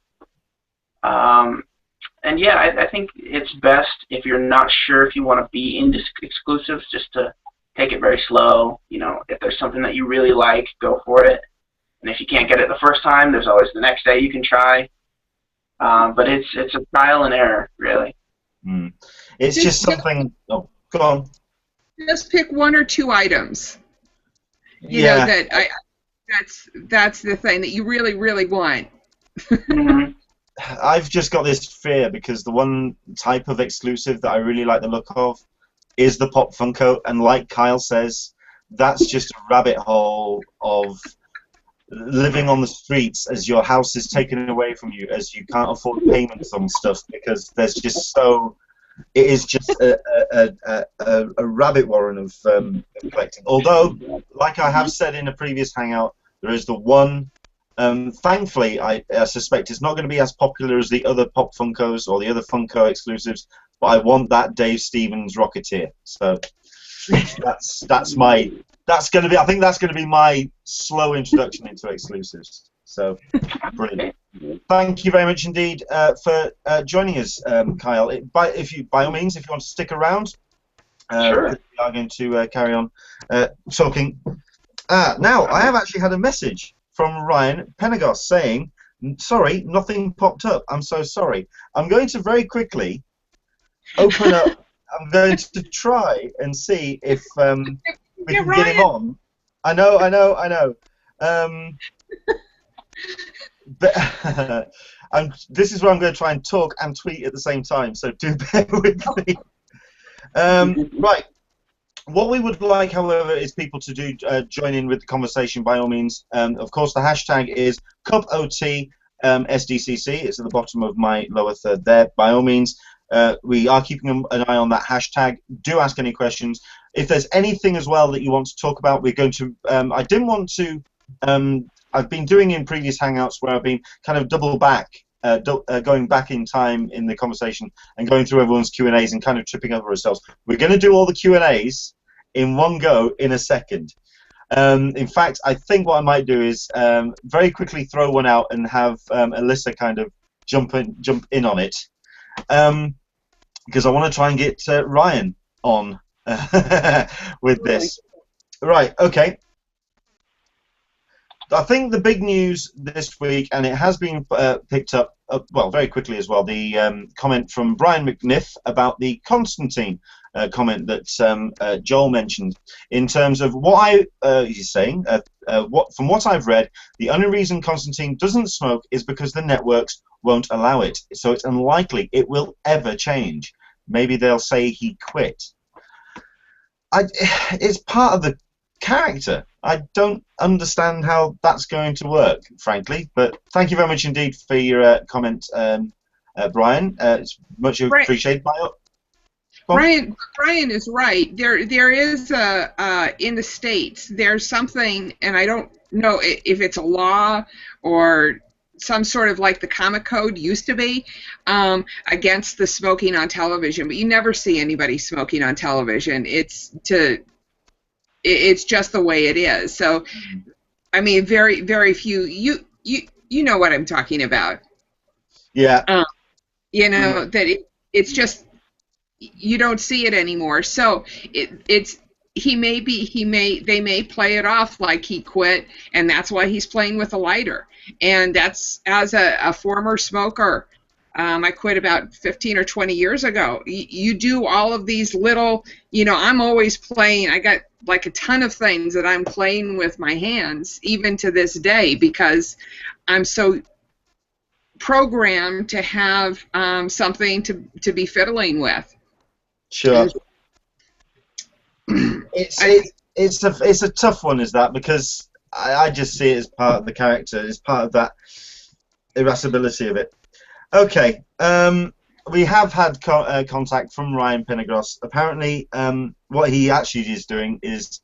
And yeah, I think it's best if you're not sure if you want to be into exclusives, just to take it very slow. If there's something that you really like, go for it. And if you can't get it the first time, there's always the next day you can try. But it's a trial and error, really. It's just something... Oh, go on. Just pick one or two items. That's the thing that you really, really want. I've just got this fear, because the one type of exclusive that I really like the look of is the Pop Funko, and like Kyle says, that's just a rabbit hole of living on the streets as your house is taken away from you, as you can't afford payments on stuff, because there's just so... It is just a rabbit warren of collecting. Although, like I have said in a previous Hangout, there is the one... thankfully, I suspect it's not going to be as popular as the other Pop Funkos or the other Funko exclusives, but I want that Dave Stevens Rocketeer. So that's my... That's going to be... I think that's going to be my slow introduction into exclusives. So, brilliant. Thank you very much indeed for joining us, Kyle. By all means, if you want to stick around, sure. We are going to carry on talking. Now, I have actually had a message from Ryan Penagos saying Sorry, nothing popped up. I'm so sorry. I'm going to very quickly open up. I'm going to try and see if we can get him on. I know. But this is where I'm going to try and talk and tweet at the same time, so do bear with me. Right. What we would like, however, is people to do join in with the conversation by all means. Of course, the hashtag is CupOT SDCC. It's at the bottom of my lower third there. By all means, we are keeping an eye on that hashtag. Do ask any questions. If there's anything as well that you want to talk about, we're going to. I didn't want to. I've been doing in previous Hangouts where I've been kind of going back in time in the conversation and going through everyone's Q&As and kind of tripping over ourselves. We're going to do all the Q&As in one go in a second. In fact, I think what I might do is very quickly throw one out and have Alyssa kind of jump in on it, because I want to try and get Ryan on with this. Right, okay. I think the big news this week, and it has been picked up, well, very quickly as well, the comment from Brian McNiff about the Constantine comment that Joel mentioned, in terms of what he's saying, from what I've read, the only reason Constantine doesn't smoke is because the networks won't allow it, so it's unlikely it will ever change. Maybe they'll say he quit. It's part of the character. I don't understand how that's going to work, frankly, but thank you very much indeed for your comment, Brian. It's much appreciated by you. Brian is right. There is in the States, there's something, and I don't know if it's a law or some sort of like the comic code used to be, against the smoking on television, but you never see anybody smoking on television. It's just the way it is. So, I mean, very, very few. You know what I'm talking about. Yeah. You know that it's just you don't see it anymore. So they may play it off like he quit, and that's why he's playing with a lighter. And that's, as a former smoker, I quit about 15 or 20 years ago. You do all of these little, I'm always playing. I got like a ton of things that I'm playing with my hands, even to this day, because I'm so programmed to have something to be fiddling with. Sure. It's a tough one, is that, because I just see it as part of the character. It's part of that irascibility of it. Okay, we have had contact from Ryan Penagos. Apparently, what he actually is doing is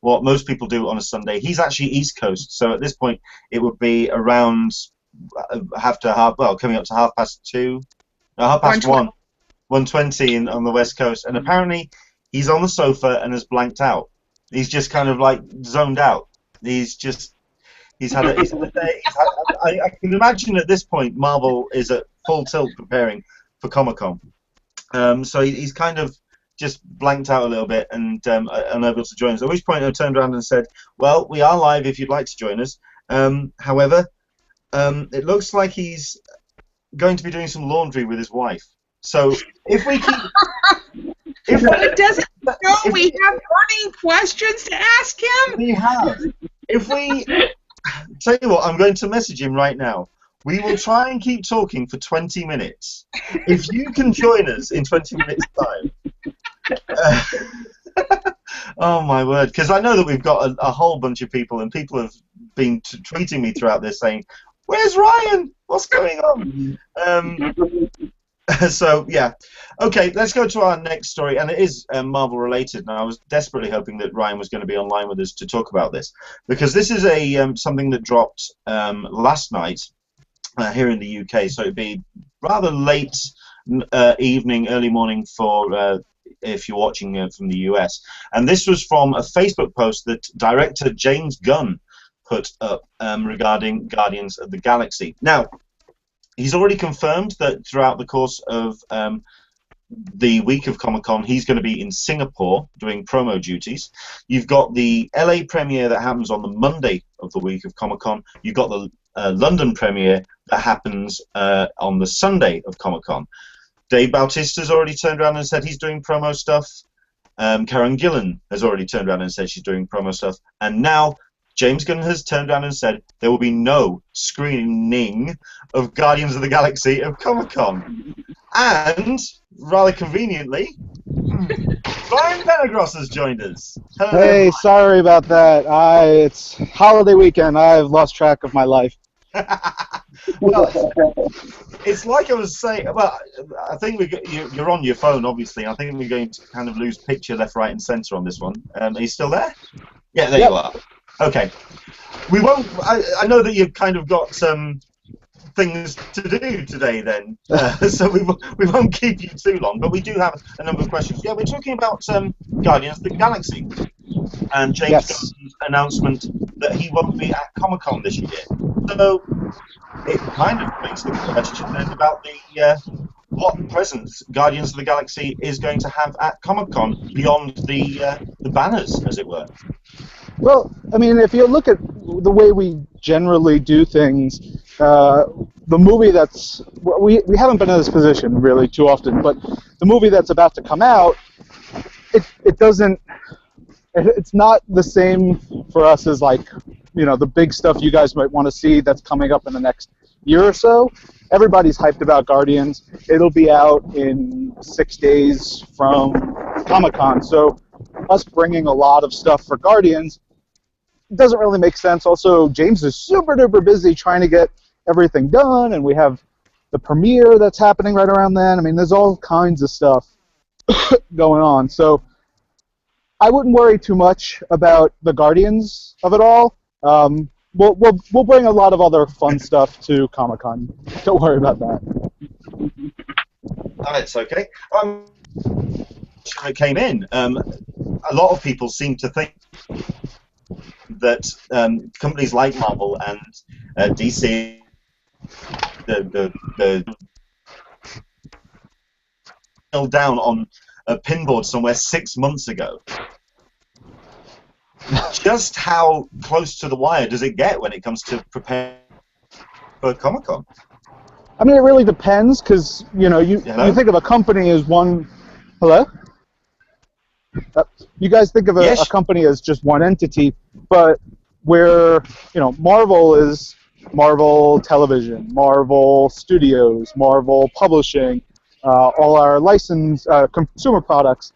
what most people do on a Sunday. He's actually East Coast, so at this point it would be around coming up to 1:30, 1:20 on the West Coast. And apparently he's on the sofa and has blanked out. He's just kind of like zoned out. He's had a day. I can imagine at this point Marvel is at full tilt preparing for Comic-Con. So he's kind of just blanked out a little bit and unable to join us. At which point I turned around and said, well, we are live if you'd like to join us. However, it looks like he's going to be doing some laundry with his wife. So if we keep... It doesn't know we have burning questions to ask him. We have. If we... Tell you what, I'm going to message him right now. We will try and keep talking for 20 minutes. If you can join us in 20 minutes' time. Oh, my word. Because I know that we've got a whole bunch of people, and people have been tweeting me throughout this saying, where's Ryan? What's going on? So, yeah. Okay, let's go to our next story, and it is Marvel related. And I was desperately hoping that Ryan was going to be online with us to talk about this, because this is something that dropped last night here in the UK, so it'd be rather late evening, early morning for if you're watching from the US. And this was from a Facebook post that director James Gunn put up regarding Guardians of the Galaxy. Now, he's already confirmed that throughout the course of the week of Comic-Con, he's going to be in Singapore doing promo duties. You've got the LA premiere that happens on the Monday of the week of Comic-Con. You've got the London premiere that happens on the Sunday of Comic-Con. Dave Bautista's already turned around and said he's doing promo stuff. Karen Gillan has already turned around and said she's doing promo stuff. And now James Gunn has turned around and said there will be no screening of Guardians of the Galaxy at Comic-Con. And, rather conveniently, Brian Penagos has joined us. Hello. Hey, sorry about that. It's holiday weekend. I've lost track of my life. Well, it's like I was saying. Well, I think you're on your phone, obviously. I think we're going to kind of lose picture left, right, and centre on this one. Are you still there? Yeah, there you are. Okay. We won't. I know that you've kind of got some things to do today, then, so we won't keep you too long. But we do have a number of questions. Yeah, we're talking about Guardians of the Galaxy and James Gunn's announcement that he won't be at Comic-Con this year. So it kind of makes the question then about what presence Guardians of the Galaxy is going to have at Comic-Con beyond the banners, as it were. Well, I mean, if you look at the way we generally do things, the movie that's we haven't been in this position really too often, but the movie that's about to come out, it's not the same for us as, like, you know, the big stuff you guys might want to see that's coming up in the next year or so. Everybody's hyped about Guardians. It'll be out in 6 days from Comic-Con, so us bringing a lot of stuff for Guardians doesn't really make sense. Also, James is super duper busy trying to get everything done, and we have the premiere that's happening right around then. I mean, there's all kinds of stuff going on. So I wouldn't worry too much about the Guardians of it all. We'll bring a lot of other fun stuff to Comic-Con. Don't worry about that. It's okay. It came in. A lot of people seem to think that companies like Marvel and DC, the down on a pinboard somewhere 6 months ago. Just how close to the wire does it get when it comes to preparing for Comic-Con? I mean, it really depends, because, you know, you think of a company as one... Hello? You guys think of a company as just one entity, but where, you know, Marvel is Marvel Television, Marvel Studios, Marvel Publishing, all our licensed consumer products,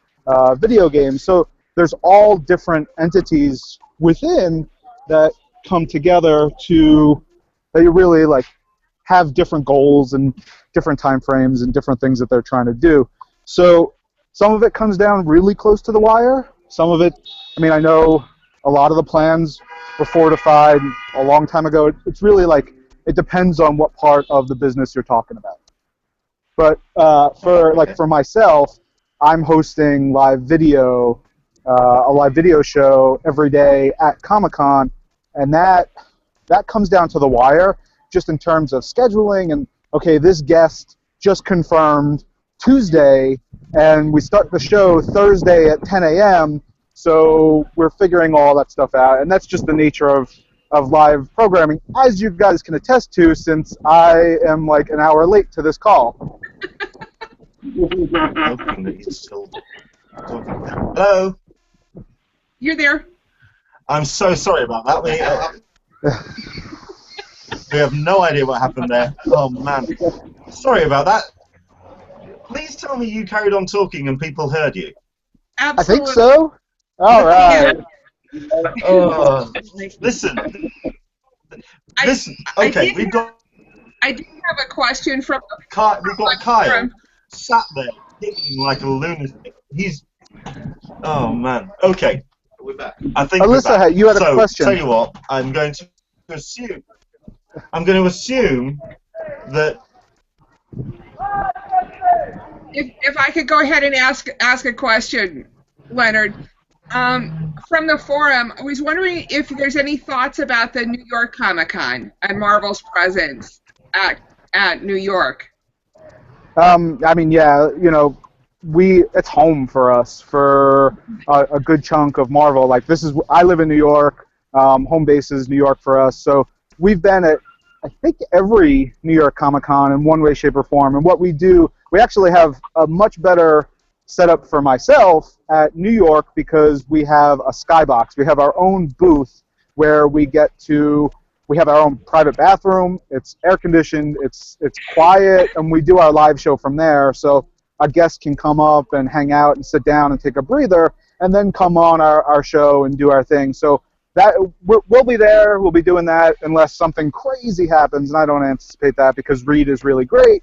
video games. So there's all different entities within that come together to that you really like have different goals and different time frames and different things that they're trying to do. So some of it comes down really close to the wire. Some of it, I mean, I know a lot of the plans were fortified a long time ago. It's really like, it depends on what part of the business you're talking about. But for myself, I'm hosting live video, a live video show every day at Comic-Con, and that comes down to the wire, just in terms of scheduling and, okay, this guest just confirmed Tuesday, and we start the show Thursday at 10 a.m., so we're figuring all that stuff out, and that's just the nature of live programming, as you guys can attest to, since I am like an hour late to this call. Hello? You're there. I'm so sorry about that. We have no idea what happened there. Oh, man. Sorry about that. Please tell me you carried on talking and people heard you. Absolutely. I think so. All right. Listen. Okay, we've got... I do have a question from... We've got Kyle sat there kicking like a lunatic. He's... Oh, man. Okay. We're back. I think Alyssa, you had a question. Tell you what, I'm going to assume that... If I could go ahead and ask a question, Leonard. From the forum, I was wondering if there's any thoughts about the New York Comic-Con and Marvel's presence at New York. I mean, yeah, you know, it's home for us for a good chunk of Marvel. Like, I live in New York. Home base is New York for us. So we've been at I think, every New York Comic Con in one way, shape, or form. And what we do, we actually have a much better setup for myself at New York because we have a skybox. We have our own booth where we have our own private bathroom. It's air conditioned. It's quiet, and we do our live show from there. So a guest can come up and hang out and sit down and take a breather, and then come on our show and do our thing. So that we'll be there. We'll be doing that unless something crazy happens, and I don't anticipate that because Reed is really great.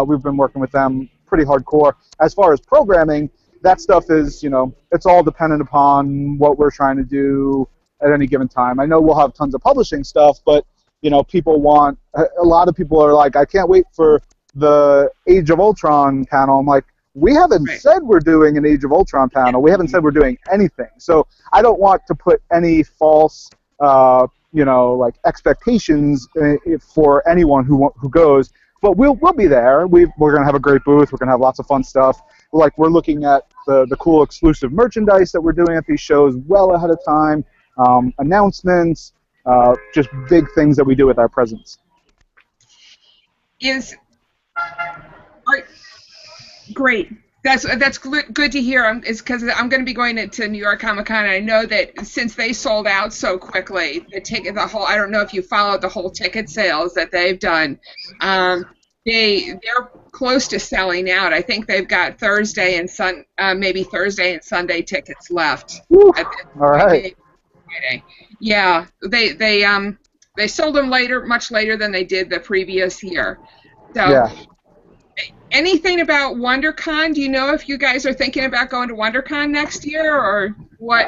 We've been working with them pretty hardcore. As far as programming, that stuff is, it's all dependent upon what we're trying to do at any given time. I know we'll have tons of publishing stuff, but people want. A lot of people are like, I can't wait for the Age of Ultron panel. I'm like, we haven't said we're doing an Age of Ultron panel. We haven't said we're doing anything. So I don't want to put any false, expectations for anyone who goes. But we'll be there. We're gonna have a great booth. We're gonna have lots of fun stuff. We're looking at the cool exclusive merchandise that we're doing at these shows well ahead of time. Announcements, just big things that we do with our presence. Great. That's good to hear. It's because I'm going to be going to New York Comic Con, and I know that since they sold out so quickly, I don't know if you followed the whole ticket sales that they've done. They're close to selling out. I think they've got maybe Thursday and Sunday tickets left. All right. Friday. Yeah, they sold them much later than they did the previous year. So. Yeah. Anything about WonderCon? Do you know if you guys are thinking about going to WonderCon next year, or what?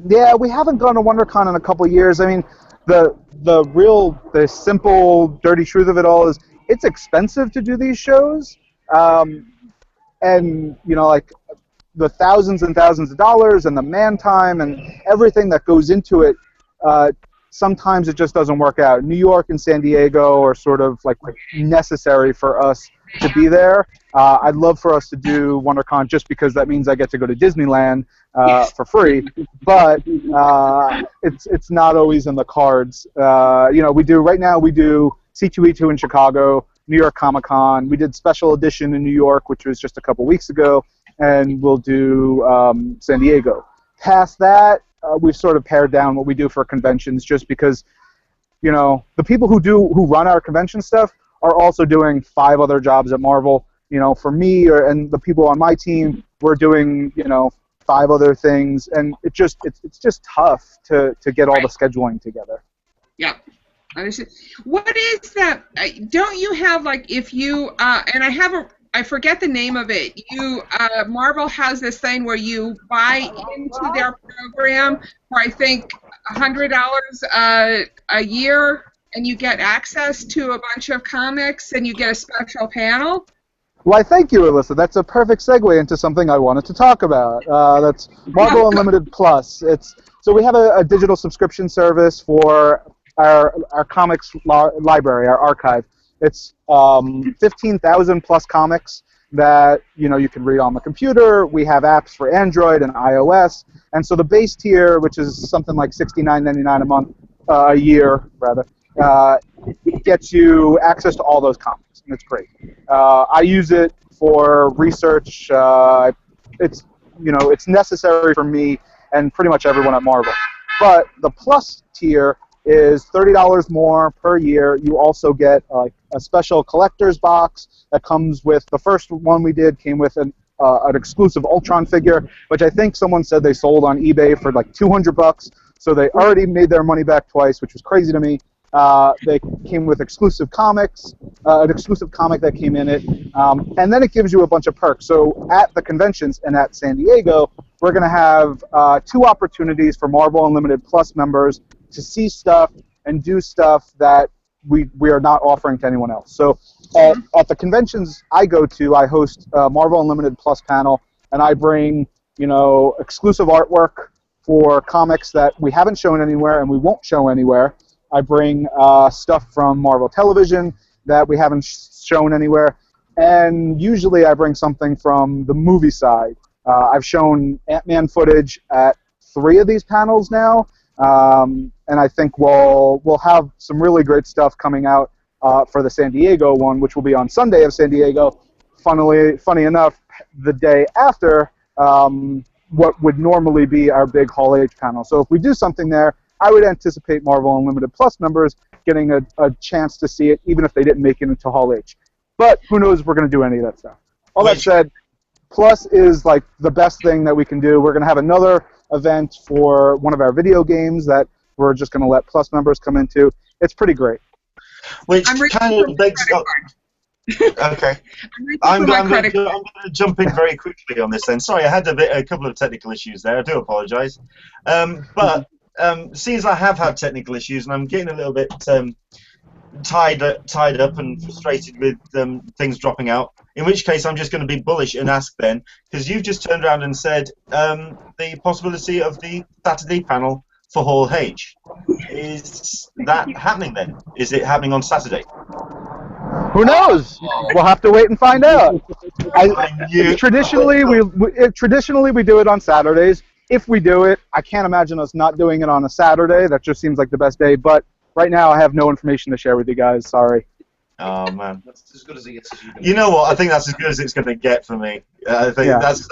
Yeah, we haven't gone to WonderCon in a couple of years. I mean, the simple, dirty truth of it all is it's expensive to do these shows, and the thousands and thousands of dollars and the man time and everything that goes into it. Sometimes it just doesn't work out. New York and San Diego are sort of like necessary for us to be there. I'd love for us to do WonderCon just because that means I get to go to Disneyland for free, but it's not always in the cards. We do C2E2 in Chicago, New York Comic Con. We did Special Edition in New York, which was just a couple weeks ago, and we'll do San Diego. Past that, we've sort of pared down what we do for conventions just because, the people who run our convention stuff are also doing 5 other jobs at Marvel. For me and the people on my team, we're doing, 5 other things, and it's just tough to get all the scheduling together. Yeah. What is that? Don't you have, if you, and I forget the name of it. Marvel has this thing where you buy into their program for, I think, $100 a year, and you get access to a bunch of comics, and you get a special panel. Why, thank you, Alyssa. That's a perfect segue into something I wanted to talk about. That's Marvel Unlimited Plus. So we have a digital subscription service for our comics library, our archive. It's 15,000 plus comics that you can read on the computer. We have apps for Android and iOS, and so the base tier, which is something like $69.99 a year, rather, gets you access to all those comics, and it's great. I use it for research. It's necessary for me and pretty much everyone at Marvel. But the Plus tier is $30 more per year. You also get a special collector's box that comes with, the first one we did came with an exclusive Ultron figure, which I think someone said they sold on eBay for like $200. So they already made their money back twice, which was crazy to me. They came with exclusive comics, an exclusive comic that came in it, and then it gives you a bunch of perks. So at the conventions and at San Diego, we're going to have 2 opportunities for Marvel Unlimited Plus members to see stuff and do stuff that we are not offering to anyone else. So at the conventions I go to, I host a Marvel Unlimited Plus panel, and I bring exclusive artwork for comics that we haven't shown anywhere and we won't show anywhere. I bring stuff from Marvel Television that we haven't shown anywhere, and usually I bring something from the movie side. I've shown Ant-Man footage at 3 of these panels now, And I think we'll have some really great stuff coming out for the San Diego one, which will be on Sunday of San Diego. Funny enough, the day after what would normally be our big Hall H panel. So if we do something there, I would anticipate Marvel Unlimited Plus members getting a chance to see it, even if they didn't make it into Hall H. But who knows if we're going to do any of that stuff. All that said, Plus is like the best thing that we can do. We're going to have another event for one of our video games that we're just going to let Plus members come into. It's pretty great. Which kind of begs up. Okay. I'm going to jump in very quickly on this then. Sorry, I had a couple of technical issues there. I do apologise. But seeing as I have had technical issues and I'm getting a little bit tied up and frustrated with things dropping out, in which case I'm just going to be bullish and ask then, because you've just turned around and said the possibility of the Saturday panel for Hall H. Is that happening then? Is it happening on Saturday? Who knows? We'll have to wait and find out. Traditionally, we do it on Saturdays. If we do it, I can't imagine us not doing it on a Saturday. That just seems like the best day. But right now, I have no information to share with you guys. Sorry. Oh man, that's as good as it gets. You know what? I think that's as good as it's going to get for me. I think that's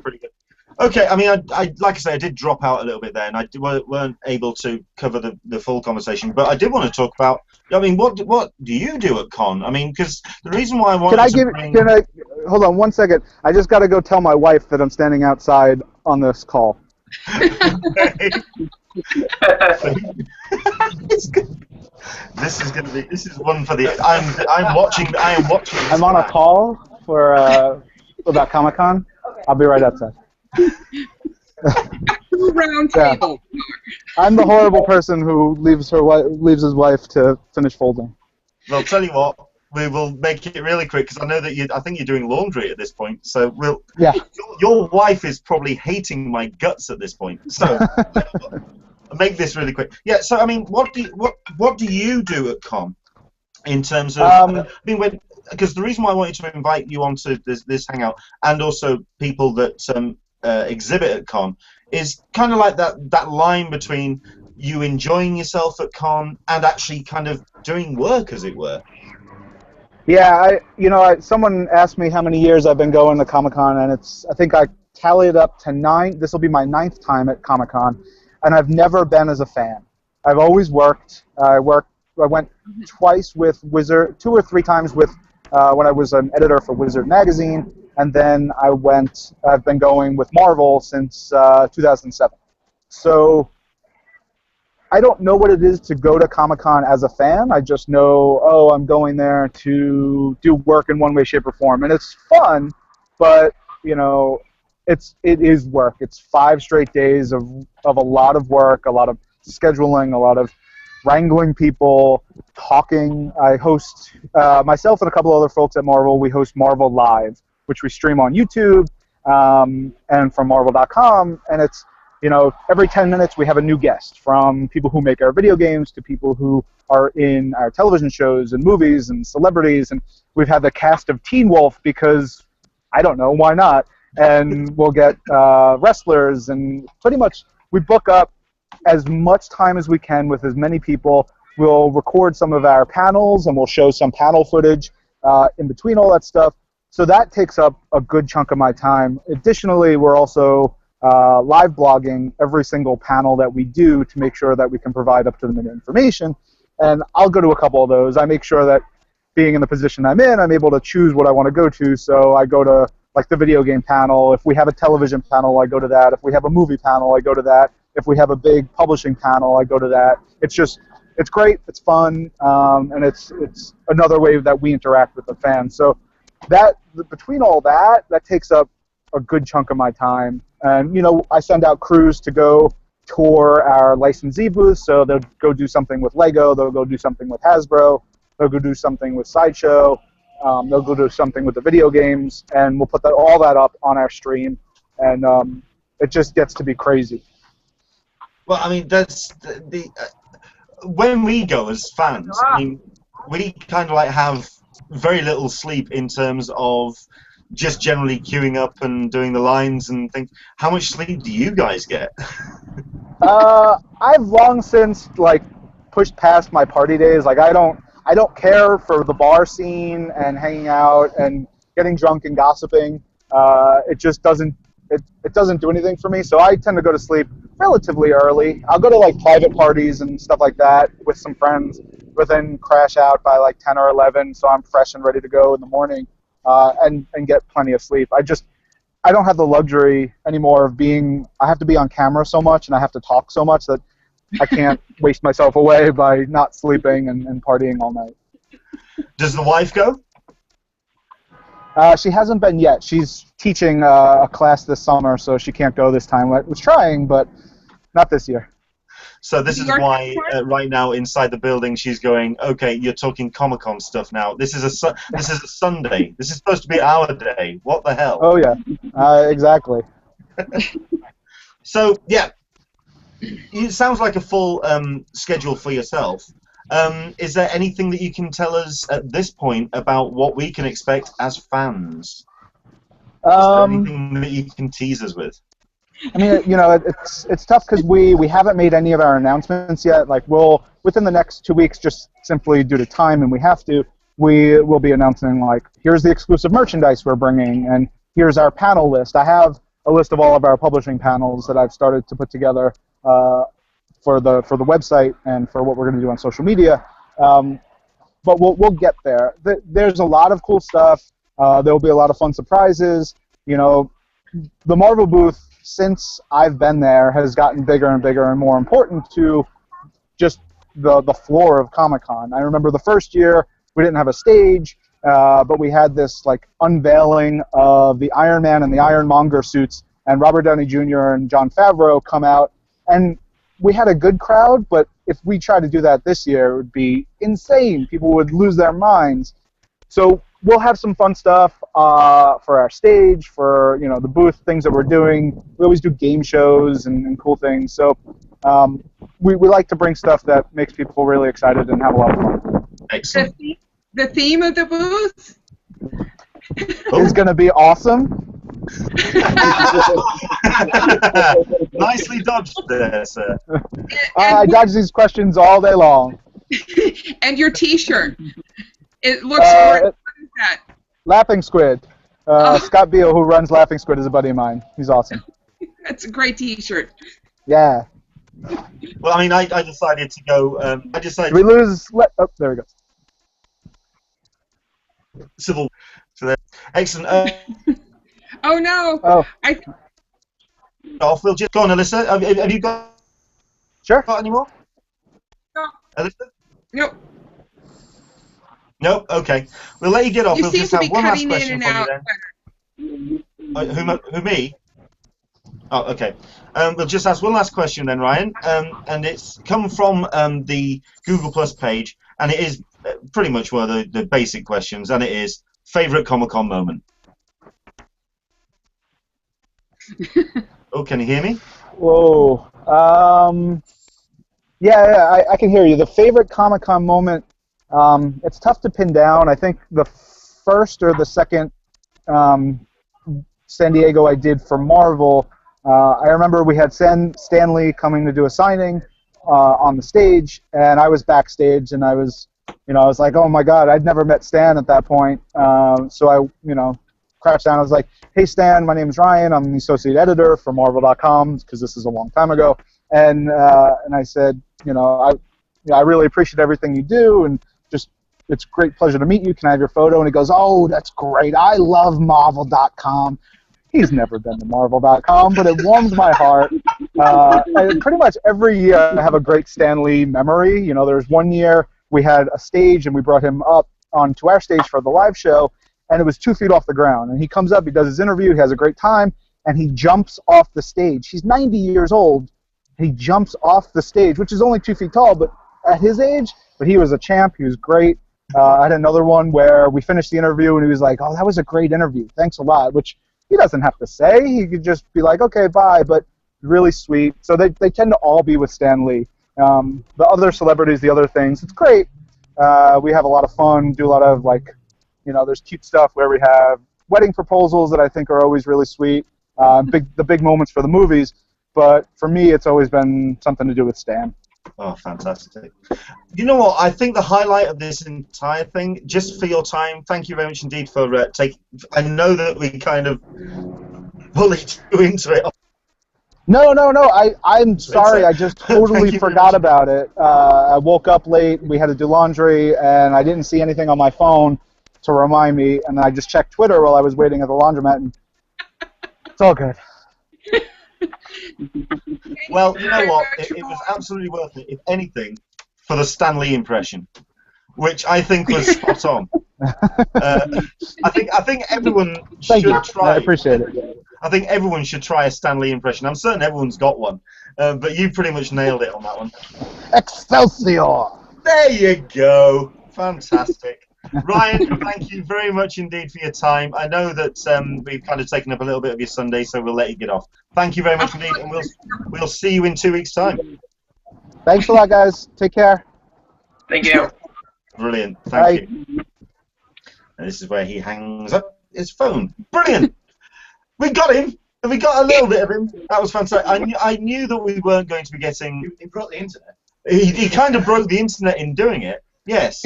pretty good. Okay, I mean, I like I say, I did drop out a little bit there, and I weren't able to cover the full conversation. But I did want to talk about. I mean, what do you do at con? I mean, because the reason why I wanted to bring. Can I hold on 1 second? I just got to go tell my wife that I'm standing outside on this call. This is one for the. I'm watching. I'm on a call for about Comic-Con. Okay. I'll be right outside. Round table. Yeah. I'm the horrible person who leaves his wife to finish folding. Well, tell you what, we will make it really quick because I know that I think you're doing laundry at this point. So we'll. Yeah. Your wife is probably hating my guts at this point. So make this really quick. Yeah. So I mean, what do you do at con in terms of? I mean, because the reason why I wanted to invite you onto this hangout and also people that exhibit at con is kind of like that line between you enjoying yourself at con and actually kind of doing work, as it were. Yeah, someone asked me how many years I've been going to Comic-Con, and I think I tallied up to 9. This will be my 9th time at Comic-Con, and I've never been as a fan. I've always worked. I went twice with Wizard, 2 or 3 times with when I was an editor for Wizard magazine, and then I've been going with Marvel since 2007. So I don't know what it is to go to Comic-Con as a fan. I just know, I'm going there to do work in one way, shape, or form. And it's fun, but, it is work. It's 5 straight days of a lot of work, a lot of scheduling, a lot of wrangling people, talking. I host, myself and a couple other folks at Marvel, we host Marvel Live, which we stream on YouTube and from Marvel.com, and it's, every 10 minutes we have a new guest, from people who make our video games to people who are in our television shows and movies and celebrities, and we've had the cast of Teen Wolf because, I don't know, why not? And we'll get wrestlers, and pretty much we book up as much time as we can with as many people. We'll record some of our panels, and we'll show some panel footage in between all that stuff. So that takes up a good chunk of my time. Additionally, we're also live blogging every single panel that we do to make sure that we can provide up-to-the-minute information. And I'll go to a couple of those. I make sure that, being in the position I'm in, I'm able to choose what I want to go to. So I go to, like, the video game panel. If we have a television panel, I go to that. If we have a movie panel, I go to that. If we have a big publishing panel, I go to that. It's great, it's fun, and it's another way that we interact with the fans. So between all that takes up a good chunk of my time. And, I send out crews to go tour our licensee booths, so they'll go do something with Lego, they'll go do something with Hasbro, they'll go do something with Sideshow, they'll go do something with the video games, and we'll put all that up on our stream, and it just gets to be crazy. Well, I mean, that's when we go as fans, I mean, we kind of like have very little sleep in terms of just generally queuing up and doing the lines and things. How much sleep do you guys get? I've long since pushed past my party days. Like I don't care for the bar scene and hanging out and getting drunk and gossiping. It just doesn't it doesn't do anything for me. So I tend to go to sleep relatively early. I'll go to private parties and stuff like that with some friends, but then crash out by 10 or 11, so I'm fresh and ready to go in the morning, and get plenty of sleep. I don't have the luxury anymore of I have to be on camera so much and I have to talk so much that I can't waste myself away by not sleeping and partying all night. Does the wife go? She hasn't been yet. She's teaching a class this summer, so she can't go this time. I was trying, but not this year. So this is why right now inside the building she's going, okay, you're talking Comic-Con stuff now. This is a Sunday. This is supposed to be our day. What the hell? Oh, yeah. Exactly. So, yeah, it sounds like a full schedule for yourself. Is there anything that you can tell us at this point about what we can expect as fans? Is there anything that you can tease us with? I mean, it's tough because we haven't made any of our announcements yet. We'll within the next 2 weeks, just simply due to time, and we have to. We will be announcing here's the exclusive merchandise we're bringing, and here's our panel list. I have a list of all of our publishing panels that I've started to put together for the website and for what we're going to do on social media. But we'll get there. There's a lot of cool stuff. There will be a lot of fun surprises. The Marvel booth, since I've been there, has gotten bigger and bigger and more important to just the floor of Comic-Con. I remember the first year we didn't have a stage, but we had this unveiling of the Iron Man and the Ironmonger suits, and Robert Downey Jr. and Jon Favreau come out, and we had a good crowd, but if we tried to do that this year, it would be insane. People would lose their minds. So we'll have some fun stuff for our stage, for the booth, things that we're doing. We always do game shows and cool things. So we like to bring stuff that makes people really excited and have a lot of fun. Excellent. The theme of the booth is going to be awesome. Nicely dodged there, sir. I dodge these questions all day long. And your T-shirt. It looks what is that? Laughing Squid. Scott Beal, who runs Laughing Squid, is a buddy of mine. He's awesome. That's a great T-shirt. Yeah. Well, I mean, I decided to go. Did we lose? Oh, there we go. Civil. So excellent. Oh no! Oh. We'll just go on, Alyssa. Have you got? Sure. Got any more? No. Alyssa? Nope. Nope. Okay. We'll let you get off. You we'll seem just to have be one last cutting question in and from out. you then. Who me? Oh, okay. We'll just ask one last question then, Ryan. And it's come from the Google Plus page, and it is pretty much one of the basic questions, and it is favorite Comic-Con moment. Oh, can you hear me? Whoa. Yeah, I can hear you. The favorite Comic-Con moment, it's tough to pin down. I think the first or the second San Diego I did for Marvel, I remember we had Stan Lee coming to do a signing on the stage, and I was backstage, and I was like, oh my God, I'd never met Stan at that point. So I, crouched down. I was like, hey Stan, my name's Ryan. I'm the associate editor for Marvel.com, because this is a long time ago. And I said, I really appreciate everything you do, and just it's a great pleasure to meet you. Can I have your photo? And he goes, oh, that's great. I love Marvel.com. He's never been to Marvel.com, but it warms my heart. And pretty much every year I have a great Stan Lee memory. There's one year we had a stage, and we brought him up onto our stage for the live show, and it was 2 feet off the ground. And he comes up, he does his interview, he has a great time, and he jumps off the stage. He's 90 years old. He jumps off the stage, which is only 2 feet tall, but at his age, but he was a champ. He was great. I had another one where we finished the interview, and he was like, oh, that was a great interview. Thanks a lot, which he doesn't have to say. He could just be like, okay, bye, but really sweet. So they tend to all be with Stan Lee. The other celebrities, the other things, it's great. We have a lot of fun, do a lot of, there's cute stuff where we have wedding proposals that I think are always really sweet, the big moments for the movies. but for me, it's always been something to do with Stan. Oh, fantastic. You know what? I think the highlight of this entire thing, just for your time, thank you very much indeed for taking... I know that we kind of bullied you into it. No. I'm sorry. I just totally forgot about it. I woke up late. We had to do laundry, and I didn't see anything on my phone to remind me. And then I just checked Twitter while I was waiting at the laundromat, and it's all good. Well, you know what? It was absolutely worth it, if anything, for the Stan Lee impression, which I think was spot on. I think everyone should try. I appreciate it. I think everyone should try a Stan Lee impression. I'm certain everyone's got one, but you pretty much nailed it on that one. Excelsior! There you go. Fantastic. Ryan, thank you very much indeed for your time. I know that we've kind of taken up a little bit of your Sunday, so we'll let you get off. Thank you very much indeed, and we'll see you in 2 weeks' time. Thanks a lot, guys. Take care. Thank you. Brilliant. Thank you. And this is where he hangs up his phone. Brilliant. We got him. And we got a little bit of him. That was fantastic. I knew that we weren't going to be getting... He broke the internet. He kind of broke the internet in doing it. Yes.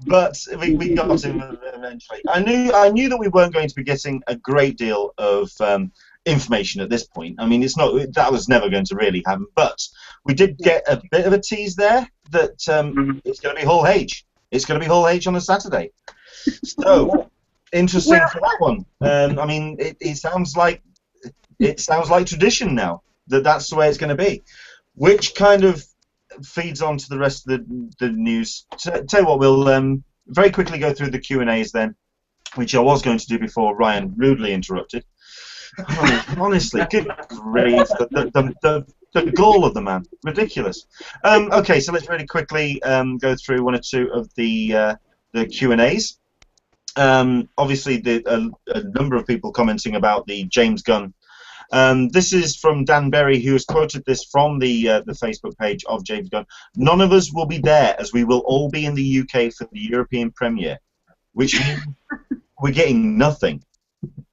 But we got him eventually. I knew that we weren't going to be getting a great deal of information at this point. I mean, that was never going to really happen. But we did get a bit of a tease there that it's going to be Hall H. It's going to be Hall H on a Saturday. So interesting for that one. I mean, it sounds like tradition now that's the way it's going to be, which kind of feeds on to the rest of the news. Tell you what, we'll very quickly go through the Q&As then, which I was going to do before Ryan rudely interrupted. Honestly, good grief, the gall of the man, ridiculous. Okay, so let's really quickly go through one or two of the Q&As. Obviously, a number of people commenting about the James Gunn. This is from Dan Berry, who has quoted this from the Facebook page of James Gunn. None of us will be there, as we will all be in the UK for the European premiere, which means we're getting nothing.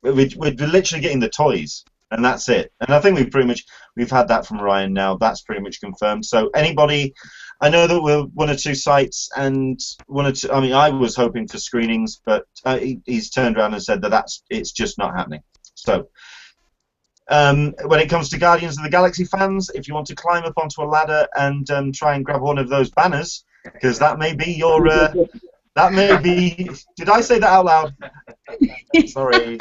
We're literally getting the toys, and that's it. And I think we've had that from Ryan now. That's pretty much confirmed. So anybody, I know that we're one or two sites, and one or two. I mean, I was hoping for screenings, but he's turned around and said that it's just not happening. So. When it comes to Guardians of the Galaxy fans, if you want to climb up onto a ladder and try and grab one of those banners, because that may be your... that may be... Did I say that out loud? Sorry.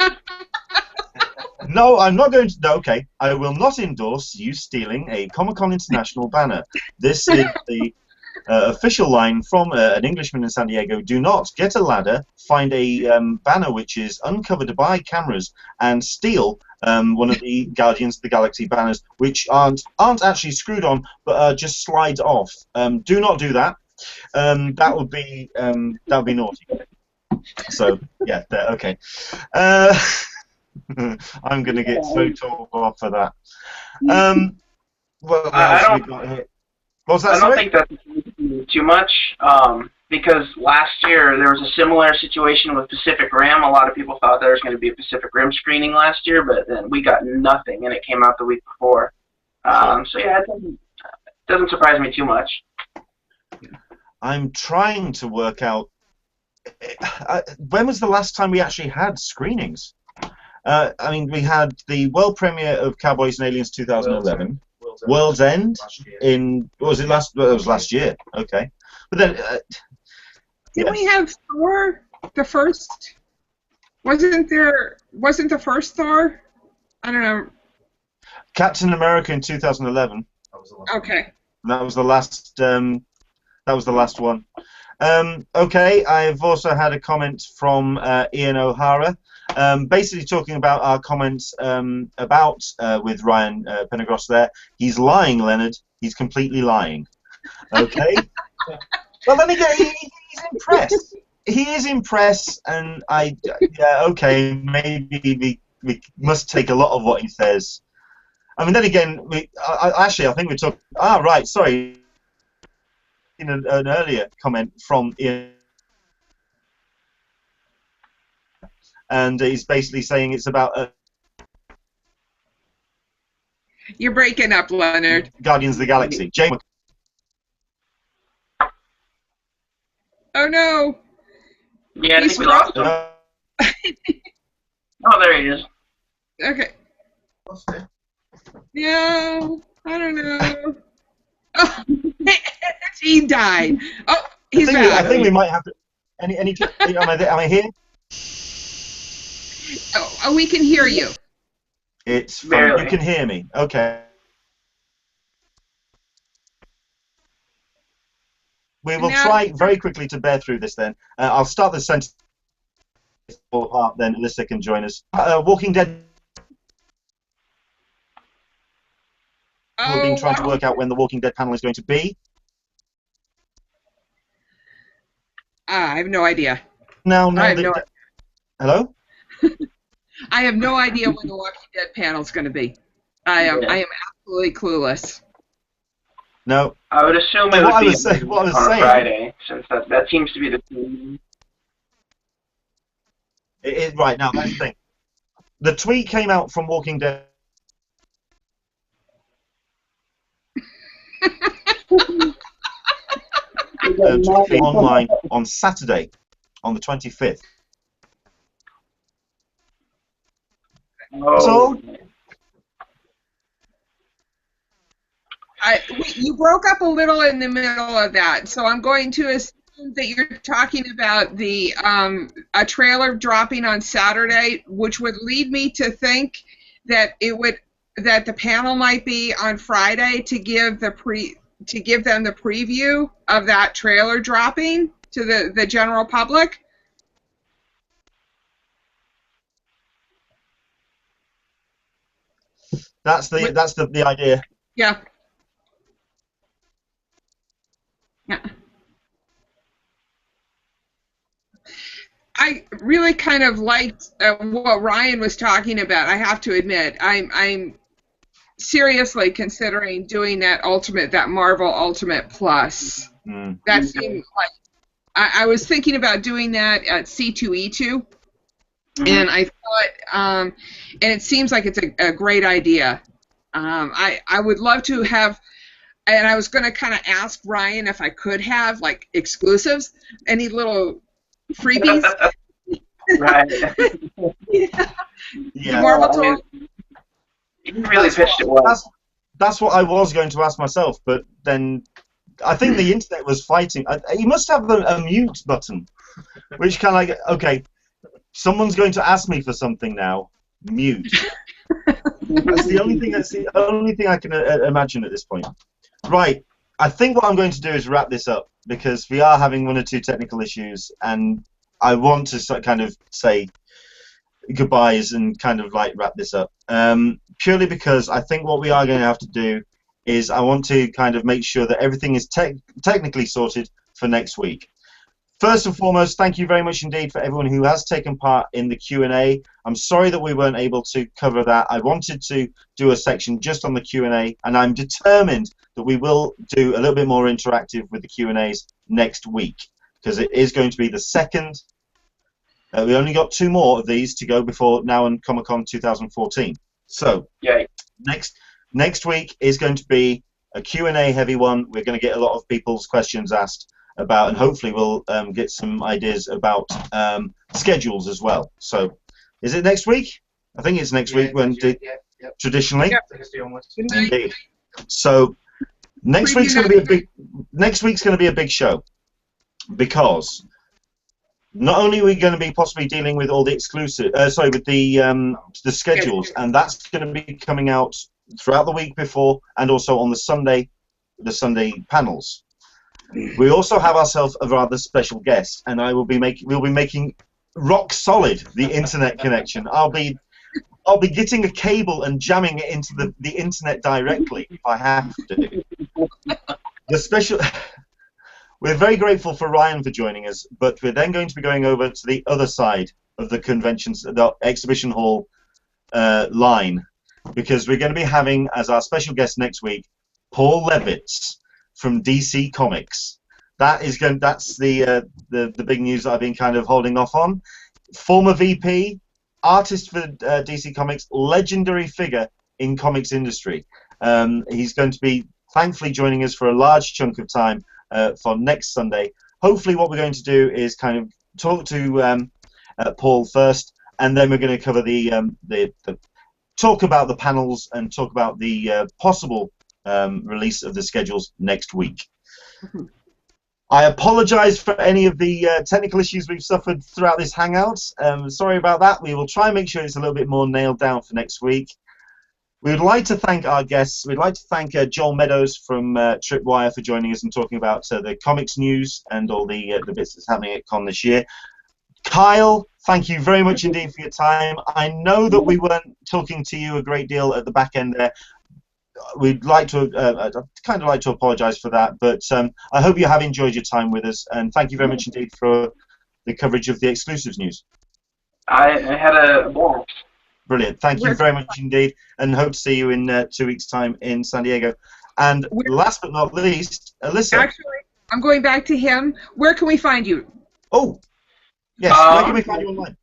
No, I'm not going to... No, okay. I will not endorse you stealing a Comic-Con International banner. This is the official line from an Englishman in San Diego. Do not get a ladder, find a banner which is uncovered by cameras, and steal one of the Guardians of the Galaxy banners, which aren't actually screwed on, but just slide off. Do not do that. That would be naughty. So yeah, okay. I'm gonna get so told off for that. What else have we got here? What was that? I don't think that's too much, because last year there was a similar situation with Pacific Rim. A lot of people thought there was going to be a Pacific Rim screening last year, but then we got nothing, and it came out the week before. So yeah, it doesn't surprise me too much. I'm trying to work out when was the last time we actually had screenings. I mean, we had the world premiere of Cowboys and Aliens 2011. World's End in it was last year. Okay, but then didn't we have Thor the first? Wasn't the first Thor? I don't know. Captain America in 2011. Okay. That was the last. That was the last one. Okay, I've also had a comment from Ian O'Hara. Basically talking about our comments with Ryan Penagos there. He's lying, Leonard. He's completely lying. Okay? Well, then again, he's impressed. He is impressed, and okay, maybe we must take a lot of what he says. I mean, then again, I think we took... right, sorry. In an earlier comment from Ian, and he's basically saying it's about You're breaking up, Leonard. Guardians of the Galaxy. James. Oh no. Yeah, I He's think we lost him. Oh, there he is. Okay. No, I don't know. Oh, he died. Oh, he's back. I think we might have to. Am I here? Oh, we can hear you. It's fine. Barely. You can hear me. Okay. We will try very quickly to bear through this then. I'll start the sentence, then Alyssa can join us. Walking Dead. We've been trying to work out when the Walking Dead panel is going to be. I have no idea. Hello? I have no idea when the Walking Dead panel is going to be. I am absolutely clueless. No. I would assume it would be on Friday, since that seems to be the theme. Right, now, that's the thing. The tweet came out from Walking Dead. Online on Saturday, on the 25th. Oh. So, you broke up a little in the middle of that, so I'm going to assume that you're talking about the a trailer dropping on Saturday, which would lead me to think that that the panel might be on Friday to give them the preview of that trailer dropping to the general public. that's the idea. Yeah. Yeah. I really kind of liked what Ryan was talking about. I have to admit, I'm seriously considering doing that Marvel Ultimate Plus. Mm. That seemed like I was thinking about doing that at C2E2, and I thought, and it seems like it's a great idea. I would love to have. And I was going to kind of ask Ryan if I could have, like, exclusives, any little freebies. Right. Yeah. Yeah. Marvel tour. You really pitched it well. That's what I was going to ask myself, but then I think the internet was fighting. You must have a mute button, which kind of like, okay, someone's going to ask me for something now. Mute. That's the only thing I can imagine at this point. Right, I think what I'm going to do is wrap this up, because we are having one or two technical issues, and I want to kind of say goodbyes and kind of like wrap this up. Purely because I think what we are going to have to do is I want to kind of make sure that everything is technically sorted for next week. First and foremost, thank you very much indeed for everyone who has taken part in the Q&A. I'm sorry that we weren't able to cover that. I wanted to do a section just on the Q&A, and I'm determined that we will do a little bit more interactive with the Q&As next week, because it is going to be the second. We only got 2 more of these to go before now and Comic-Con 2014. So, Yay. next week is going to be a Q&A heavy one. We're going to get a lot of people's questions asked about, and hopefully we'll get some ideas about schedules as well. So, is it next week? I think it's next week when traditionally. Indeed. So, next week's going to be a big show, because not only are we going to be possibly dealing with all the exclusive, with the schedules, and that's going to be coming out throughout the week before, and also on the Sunday panels. We also have ourselves a rather special guest, and we'll be making rock solid the internet connection. I'll be getting a cable and jamming it into the internet directly if I have to. We're very grateful for Ryan for joining us, but we're then going to be going over to the other side of the conventions, the exhibition hall line, because we're going to be having as our special guest next week Paul Levitz from DC Comics. That's the big news that I've been kind of holding off on. Former VP, artist for DC Comics, legendary figure in comics industry. He's going to be thankfully joining us for a large chunk of time for next Sunday. Hopefully what we're going to do is kind of talk to Paul first, and then we're going to cover the talk about the panels and talk about the possible release of the schedules next week. I apologize for any of the technical issues we've suffered throughout this Hangout. Sorry about that. We will try and make sure it's a little bit more nailed down for next week. We would like to thank our guests. We'd like to thank Joel Meadows from Tripwire for joining us and talking about the comics news and all the bits that's happening at Con this year. Kyle, thank you very much indeed for your time. I know that we weren't talking to you a great deal at the back end there. We'd like to, I'd kind of like to apologise for that, but I hope you have enjoyed your time with us, and thank you very much indeed for the coverage of the exclusives news. I had a blast. Brilliant. Thank you very much indeed, and hope to see you in 2 weeks' time in San Diego. And last but not least, Alyssa. Actually, I'm going back to him. Where can we find you? Oh, yes. Where can we find you online?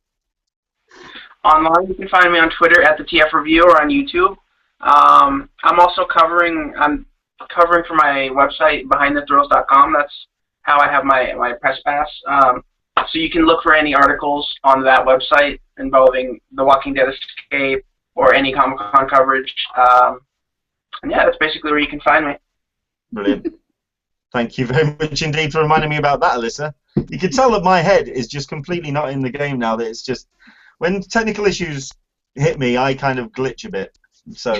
Online, you can find me on Twitter at TheTFReview or on YouTube. I'm also covering for my website, BehindTheThrows.com. That's how I have my press pass. So you can look for any articles on that website involving The Walking Dead Escape or any Comic-Con coverage. And yeah, that's basically where you can find me. Brilliant. Thank you very much indeed for reminding me about that, Alyssa. You can tell that my head is just completely not in the game now. That it's just, when technical issues hit me, I kind of glitch a bit. So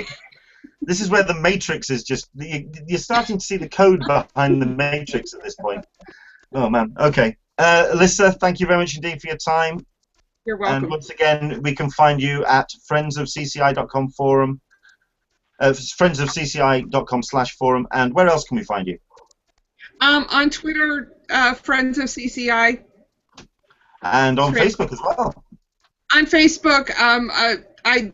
this is where the Matrix is just, you're starting to see the code behind the Matrix at this point. Oh, man. Okay. Alyssa, thank you very much indeed for your time. You're welcome. And once again, we can find you at friendsofcci.com forum, friendsofcci.com/forum, and where else can we find you? On Twitter, Friends of CCI. And on Facebook as well. On Facebook, I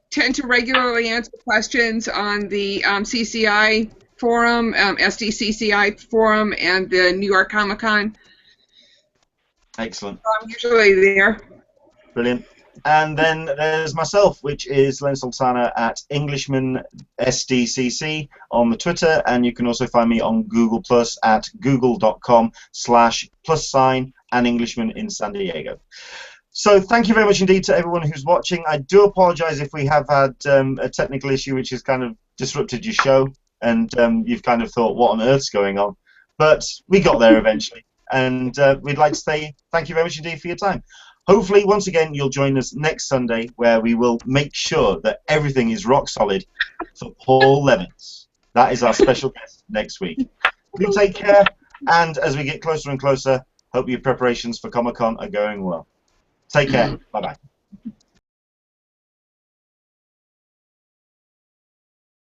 tend to regularly answer questions on the CCI forum, SDCCI forum, and the New York Comic Con. Excellent. I'm usually there. Brilliant. And then there's myself, which is Leonard Sultana at Englishman SDCC on the Twitter, and you can also find me on Google Plus at google.com/+sign and Englishman in San Diego. So thank you very much indeed to everyone who's watching. I do apologize if we have had a technical issue which has kind of disrupted your show, and you've kind of thought, what on earth's going on? But we got there eventually, and we'd like to say thank you very much indeed for your time. Hopefully, once again, you'll join us next Sunday, where we will make sure that everything is rock solid for Paul Levins. That is our special guest next week. Do take care, and as we get closer and closer, hope your preparations for Comic-Con are going well. Take care. Bye-bye.